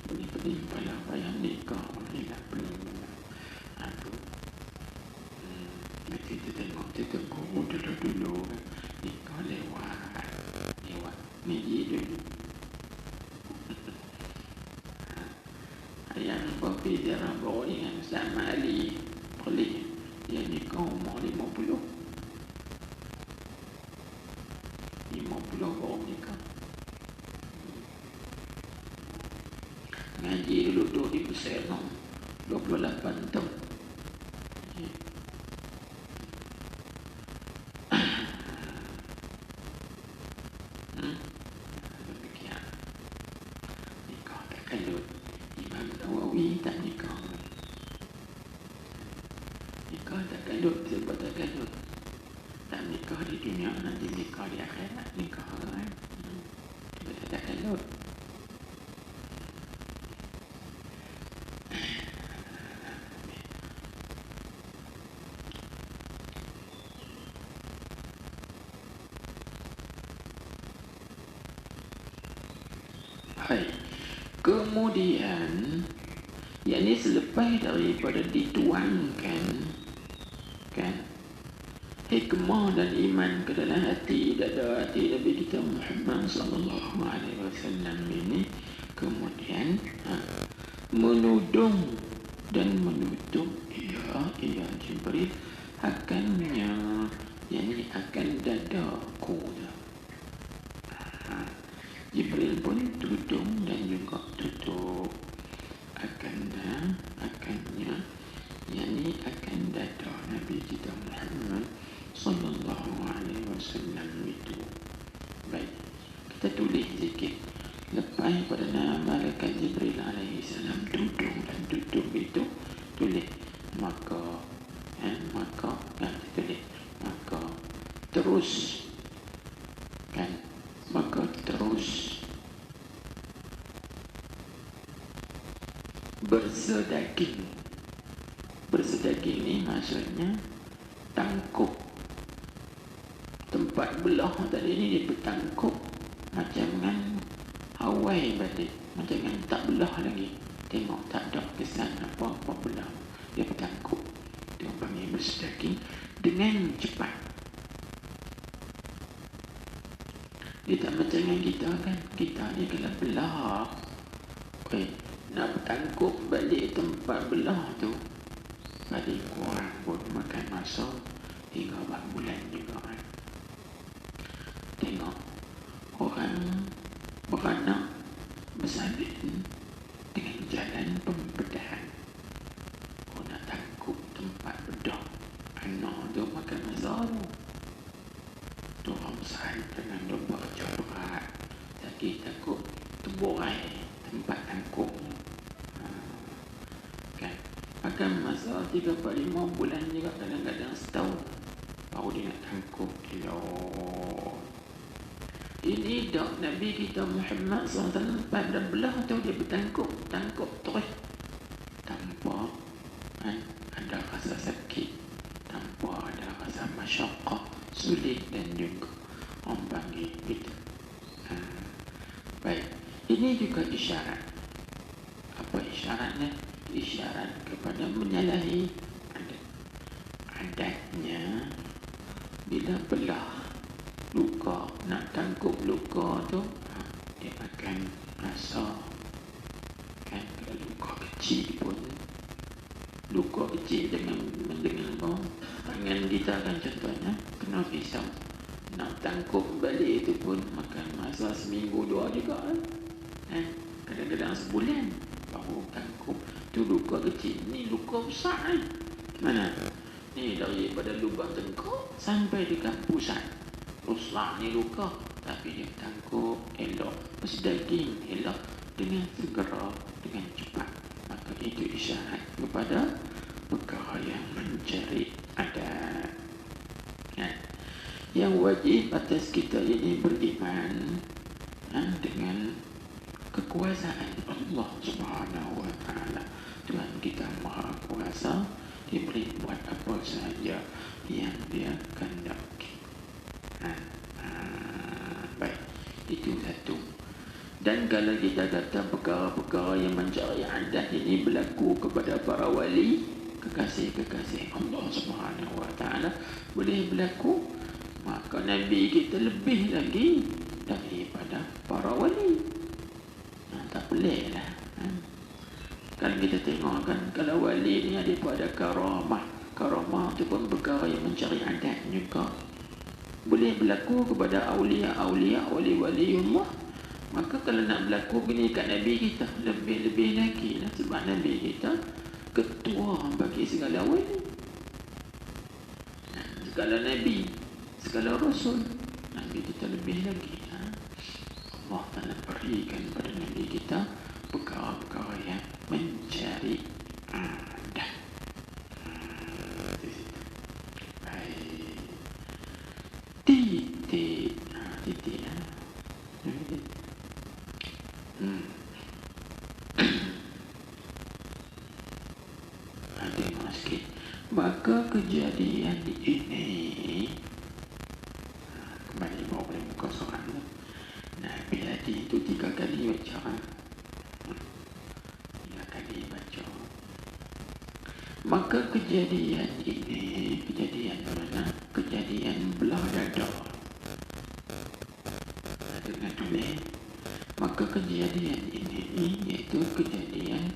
Pening pada payah nikah ni lah, pening pada. Aku nanti kita tengok dulu nikah lewat ngaji dulu. Yang berbicara dengan sama Ali boleh dia nikah umur 50 baru nikah. Ngaji dulu tu di Serang 28 tahun. Nikah tak kalut. Imam Nawawi tak nikah. Nikah tak kalut, sebab tak kalut. Tak nikah di dunia, nanti nikah di akhirat. Nikah kan? Sebab tak kalut. Hai. Kemudian yakni selepas daripada dituangkan kan hikmah dan iman ke dalam hati Nabi kita Muhammad sallallahu alaihi wasallam ini, kemudian menudung dan menutup ia Jibril akannya, yakni akan dadaku. Jibril pun tudung dan juga bersedaging. Bersedaging ni maksudnya tangkup. Tempat belah tadi ni dia bertangkup macam dengan Hawaii balik, macam dengan tak belah lagi. Tengok tak ada kesan apa-apa belah, dia bertangkup. Dia panggil bersedaging dengan cepat. Dia tak macam dengan kita kan. Kita ni kalau belah, nak bertangkup balik tempat belah tu, balik kurang pun makan masa 3 bulan juga kan. Tengok orang beranak bersalin dengan jalan pembedahan. Kau nak tangkup tempat bedah anak tu makan masa tu. Tu orang salin dengan dia bekerja berat, sakit takut terbuai tempat tangkup kan. Makan masa 3-5 bulan juga, kadang-kadang setahun baru dia nak tangkup. Ini dak Nabi kita Muhammad SAW pada belah tu dia bertangkup terus tanpa ada rasa sakit, tanpa ada rasa masyarakat sulit dan juga orang panggil gitu. Baik, ini juga isyarat. Apa isyaratnya? Isyarat kepada menyalahi adat. Adatnya bila belah luka, nak tangkup luka tu, dia akan rasa kan. Kalau luka kecil pun, luka kecil dengan tangan kita kan, contohnya kena pisau, nak tangkup balik itu pun makan masa seminggu 2 juga kan. Kadang-kadang sebulan baru tangkup. Tu luka kecil, ni luka besar kan. Mana? Ni daripada lubang tengkuk sampai dekat pusat. Besar ni luka, tapi dia tangkup elok, bersedaging elok dengan segera, dengan cepat. Maka itu isyarat kepada perkara yang mencari adat. Yang wajib atas kita ini beriman dengan kekuasaan Allah Subhanahu wa Ta'ala. Tuhan kita Maha Kuasa, dia boleh buat apa sahaja yang dia kehendaki. Baik, itu satu. Dan kalau kita kata perkara-perkara yang mencari adat ini berlaku kepada para wali, kekasih-kekasih Allah Subhanahu wa Ta'ala, boleh berlaku, maka Nabi kita lebih lagi daripada para wali. Tak boleh lah. Kalau kita tengok kan, kalau wali ni ada pada karamah. Karamah tu pun perkara yang mencari adat juga. Boleh berlaku kepada awliya-awliya, wali-wali Allah. Maka kalau nak berlaku gini kat Nabi kita, lebih-lebih lagi lah. Sebab Nabi kita ketua bagi segala wali, segala Nabi, segala Rasul. Nabi kita lebih lagi. Allah Ta'ala berikan pada Nabi kita perkara-perkara yang mencari adat. Baik. Titik. Tengok sikit. Maka kejadian ini, kembali bawa pada muka soalan tu. Nabi tadi itu 3 kali baca. 3 kali baca. Maka kejadian ini, kejadian mana? Kejadian belah dada. Dengar tulis. Maka kejadian ini iaitu kejadian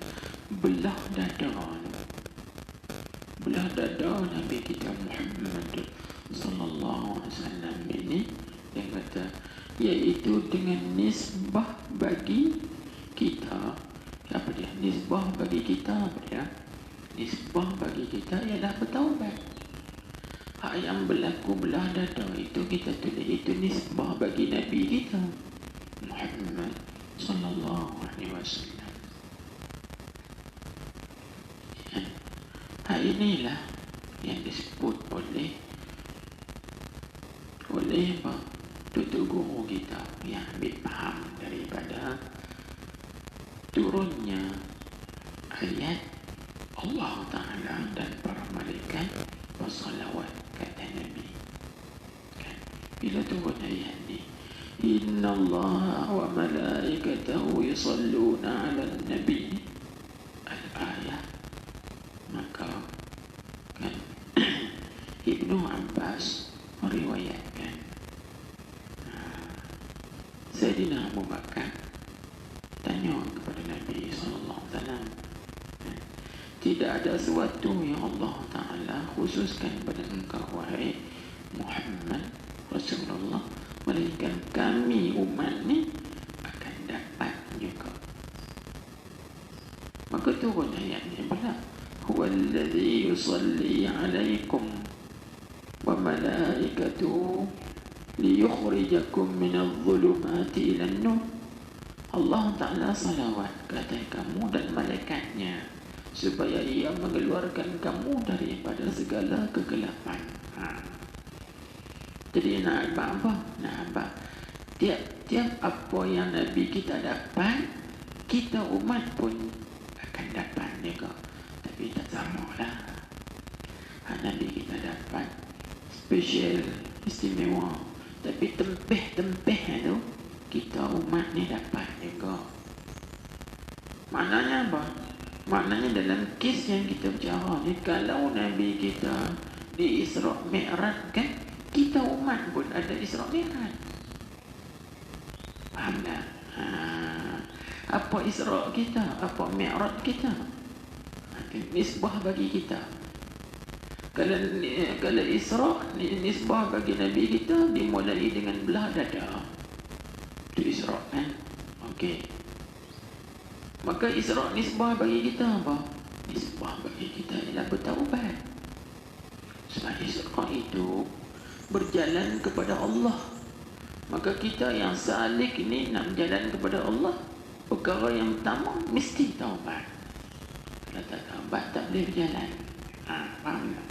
belah dada. Belah dada Nabi kita Muhammad sallallahu alaihi wasallam ini, yang kata iaitu dengan nisbah bagi kita. Apa dia? Nisbah bagi kita apa dia? Nisbah bagi kita ialah bertaubat. Hak yang berlaku belah dada itu kita tulis itu nisbah bagi Nabi kita Muhammad sallallahu alaihi wasallam. Hak inilah yang disebut oleh apa? Tutur guru kita yang ambil faham daripada turunnya ayat Allah Ta'ala dan para malaikat bersalawat kata Nabi. Kan? Bila turun ayat ni, Inna Allah wa malaikatahu yusalluna ala nabi, al-ayat, maka kan Ibnu Abbas meriwayatkan Sayyidina Abu Bakar tanya kepada Nabi SAW, tidak ada sesuatu yang Allah Ta'ala khususkan pada engkau wahai Muhammad Rasulullah, melainkan kami umat ni akan dapat juga. Maka turun ayatnya pula, huwallazi yusalli alaikum wa malaikatuhu liyukhrijakum minadh-dhulumati ilan nur. Allah Ta'ala salawat kepada kamu dan malaikatnya supaya ia mengeluarkan kamu daripada segala kegelapan. Jadi nak apa? Tiap-tiap apa yang Nabi kita dapat, kita umat pun akan dapat juga. Tapi tak sama lah. Nabi kita dapat spesial, istimewa. Tapi tempeh-tempeh tu kita umat ni dapat juga. Maknanya apa? Maknanya dalam kes yang kita bicara ni, kalau Nabi kita di Isra' Mi'raj kan, kita umat pun ada Isra' Mi'raj. Faham tak? Apa Isra' kita? Apa Mi'raj kita? Nisbah bagi kita. Kalau Isra' nisbah bagi Nabi kita dimulai dengan belah dada. Itu Isra' kan? Okey. Maka Isra' nisbah bagi kita apa? Nisbah bagi kita ialah bertaubat. Sebab Isra' itu berjalan kepada Allah. Maka kita yang salik ni nak berjalan kepada Allah, perkara yang pertama mesti taubat. Kalau tak taubat tak boleh berjalan. Faham tak?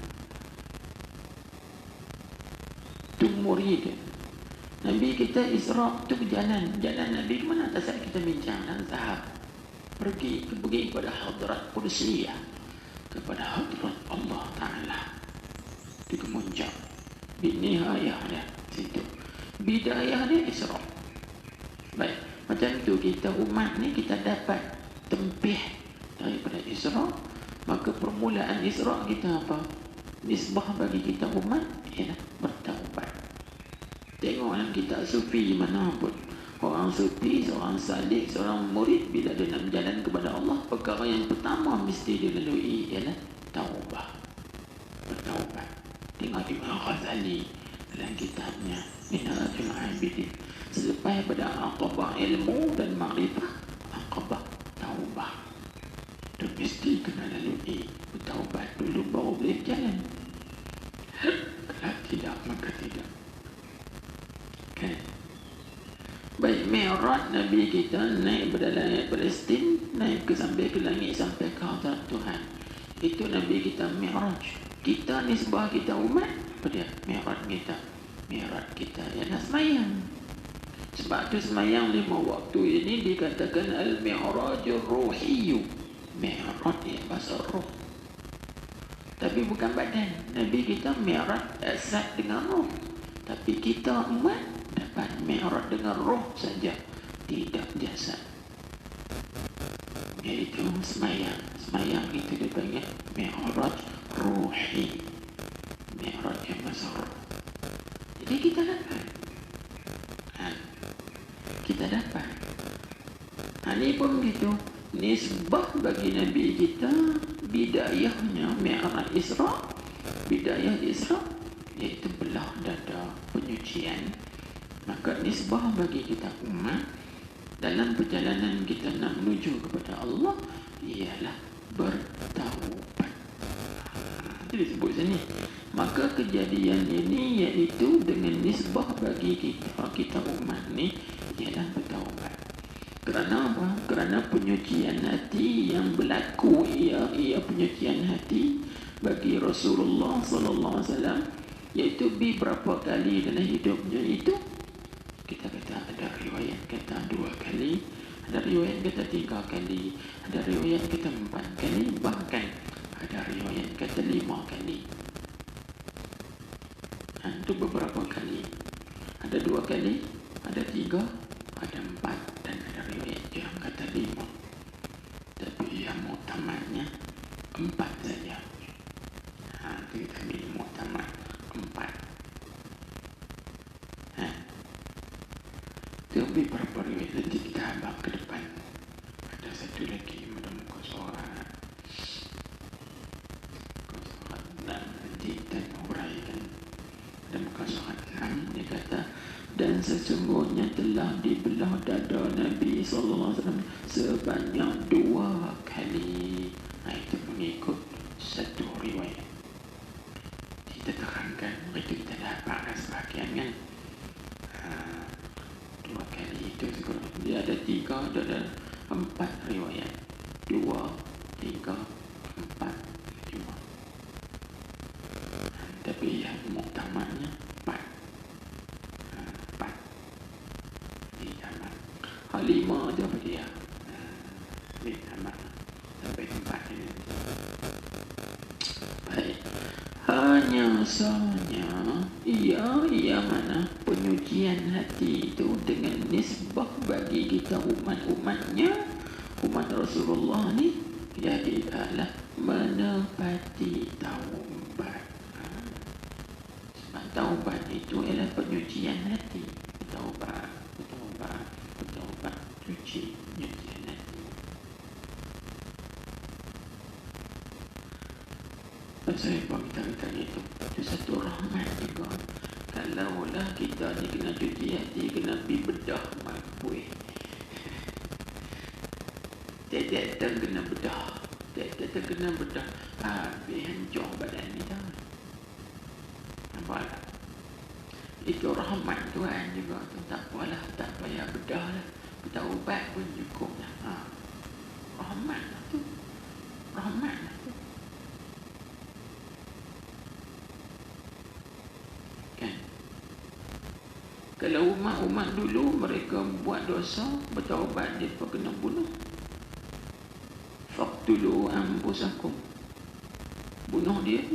Itu murid. Nabi kita Isra' tu berjalan. Jalan Nabi ke mana? Tak saat kita bincang dan zahab. Pergi kepada hadrat Qudsiyah, kepada hadrat Allah Ta'ala di kemuncak. Binihayah dia situ, bidayah dia Isra'. Baik, macam tu kita umat ni kita dapat tempih daripada Isra'. Maka permulaan Isra' kita apa? Nisbah bagi kita umat ialah bertaubat. Tengok dalam kitab sufi mana pun, orang sufi, seorang salik, seorang murid, bila dia nak berjalan kepada Allah, perkara yang pertama mesti dia lalui ialah taubah. Bertaubat. Tengok Imam Ghazali dalam kitabnya Minhajul Abidin, selepas pada aqabah ilmu dan makrifah, aqabah taubah. Itu mesti kena lalui. Bertaubat dulu baru boleh berjalan. Kalau tidak, maka tidak. Okay. Baik, Mi'raj Nabi kita naik dari Palestin, naik sampai ke langit, sampai ke hadrat Tuhan. Itu Nabi kita Mi'raj. Kita nisbah kita umat apa dia? Mi'raj kita. Mi'raj kita ialah semayang. Sebab tu semayang 5 waktu ini dikatakan Al-Mi'rajur Ruhiyyu. Mi'raj dia bahasa roh. Tapi bukan badan. Nabi kita Mi'raj zat dengan roh. Tapi kita umat dapat Mi'raj dengan roh saja, tidak jasad. Iaitu semayang. Semayang itu dipanggil Mi'raj Ruhi. Mi'raj yang bahasa roh. Jadi kita dapat. Kita dapat. Ini pun begitu. Nisbah bagi Nabi kita, bidayahnya Mi'raj Isra'. Bidayah Isra' iaitu belah dada, penyucian. Maka nisbah bagi kita umat dalam perjalanan kita nak menuju kepada Allah ialah bertaubat. Itu disebut sini. Maka kejadian ini iaitu dengan nisbah bagi kita umat ni ialah bertaubat. Kerana apa? Kerana penyucian hati yang berlaku ia penyucian hati bagi Rasulullah sallallahu alaihi wasallam, iaitu beberapa kali dalam hidupnya. Itu kita kata ada riwayat kata 2 kali, ada riwayat kata 3 kali, ada riwayat kata 4 kali, bahkan ada riwayat kata 5 kali. Itu beberapa kali. Ada 2 kali, ada 3, ada 4, dan ada riwayat yang kata 5. Tapi yang muktamadnya 4 saja. Itu kita ambil muktamad 4. Tapi berapa riwayat nanti kita abang ke depan. Ada satu lagi pada muka surat. Dan nanti kita huraikan. Pada muka surat 6 dia kata, dan sesungguhnya telah dibelah dada Nabi SAW sebanyak 2 kali. Itu mengikut satu riwayat. Kita terangkan, itu kita dapat sebahagian kan. 2 kali itu sekurang. Dia ada 3, ada 4 riwayat. 2, 3, 4, 5. Tapi yang muktamadnya 4. 4. Ditambah 5 je apa dia. Ditambah sampai 4 ini. Baik. Hanya sahaja ia mana penyucian hati itu dengan nisbah bagi kita umat-umatnya, umat Rasulullah ni, jadi adalah menepati taubat. Sebab taubat itu adalah penyucian hati. Taubat, cuci penyucian hati. Saya buat kita itu satu rahmat juga. Kalaulah kita ni kena cuci hati, kena pergi bedah makbui. Tiap-tiap kena bedah. Tiap-tiap kena bedah. Habis hancur badan ni dah. Nampak tak? Itu rahmat Tuhan juga. Tak apalah, tak payah bedah lah. Bertaubat pun cukup lah. Rahmat lah tu. Rahmat lah tu. Kalau umat-umat dulu mereka buat dosa, bertaubat, dia kena bunuh. Faqtulu anfusakum. Bunuh dia.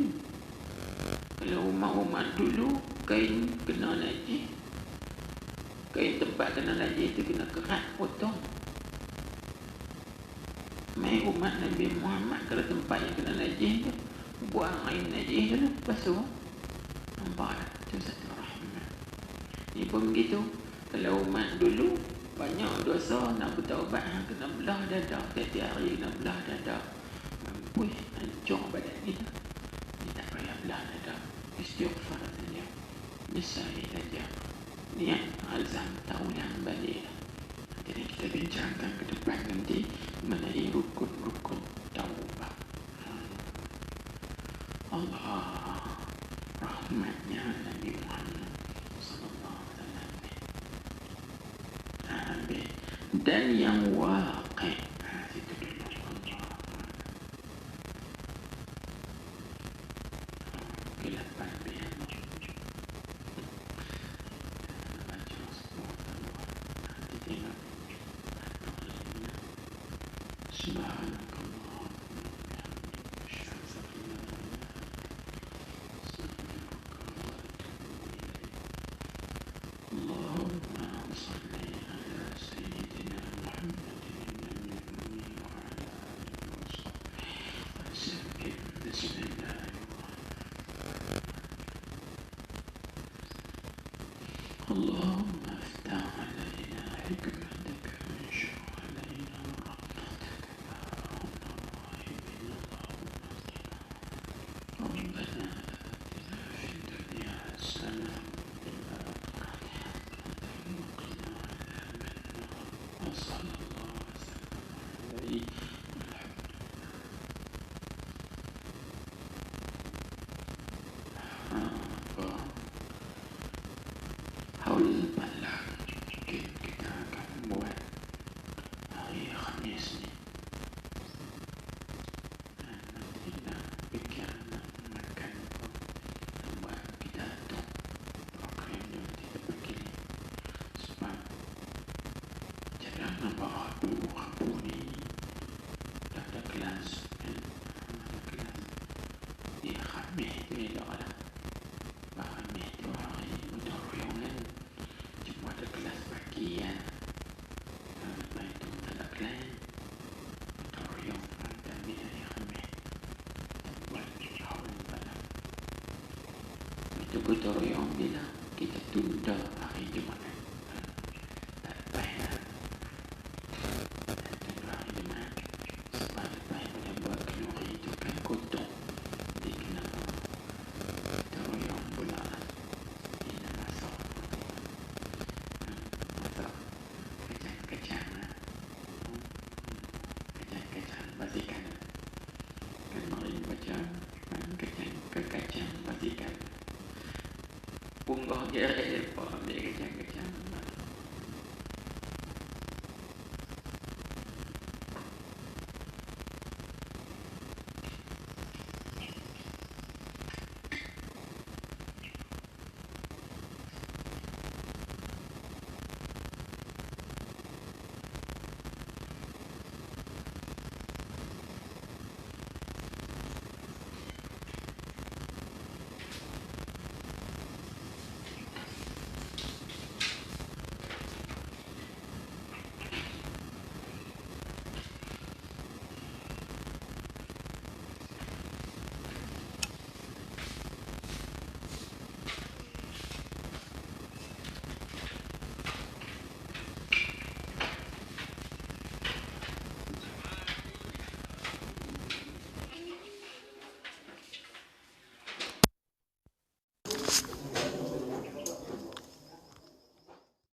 Kalau umat-umat dulu kain kena najis, kain tempat kena najis itu kena kerat, potong. Mai umat Nabi Muhammad kalau tempat yang kena najis tu, buang air najis dulu, basuh. Nampak tak? Itu satu rahmat. Ini pun begitu. Kalau umat dulu banyak dosa, nak bertaubat kena belah dada. Tiap-tiap hari kena belah dada. Mampus, hancur badan ni. Ni tak payah belah dada. Istighfar saja. Nisai saja. Niat azam taulang balik. Jadi kita bincangkan ke depan nanti mengenai rukun-rukun taubat. Allah rahmatnya Nabi Muhammad sallallahu alaihi wasallam. Dan yang waqi'. Situ dulu. Allah. Kelapan biar. Baca semua. Nanti tengok. Subhanallah. Allahumma salli ala sayyidina Muhammad wa ala alihi wa sahbihi. Bismillahirrahmanirrahim. Allahumma aftah alaina hikmataka wa ansur alaina rahmataka ya arhamar rahimin. Allahumma rabbana atina fid dunya hasanah wa fil akhirati hasanah wa qina adhaban nar. Wa sallallahu wa sallam alaihi. Haul balak mungkin kita akan buat hari Khamis ni. Dan nanti nak fikir nak makan apa. Ambil tu elok lah. Ambil tu hari gotong royong kan. Cuma ada kelas pagi kan. Lepas itu tak ada kelas. Gotong royong kan. Kami dari ambil. Buat haul pada. Itu gotong royong bilang kita tunda hari Jumaat. Tak payah lah. Tunda hari Jumaat. Sebab lepas pada buat kenduri itu kan kotor. Dia kena gotong royong pula lah. Dia nak masak. Masak kacang-kacang lah. Kacang-kacang basikan. Kemarin baca kacang basikan. Punggah dia lepas ambil kacang-kacang.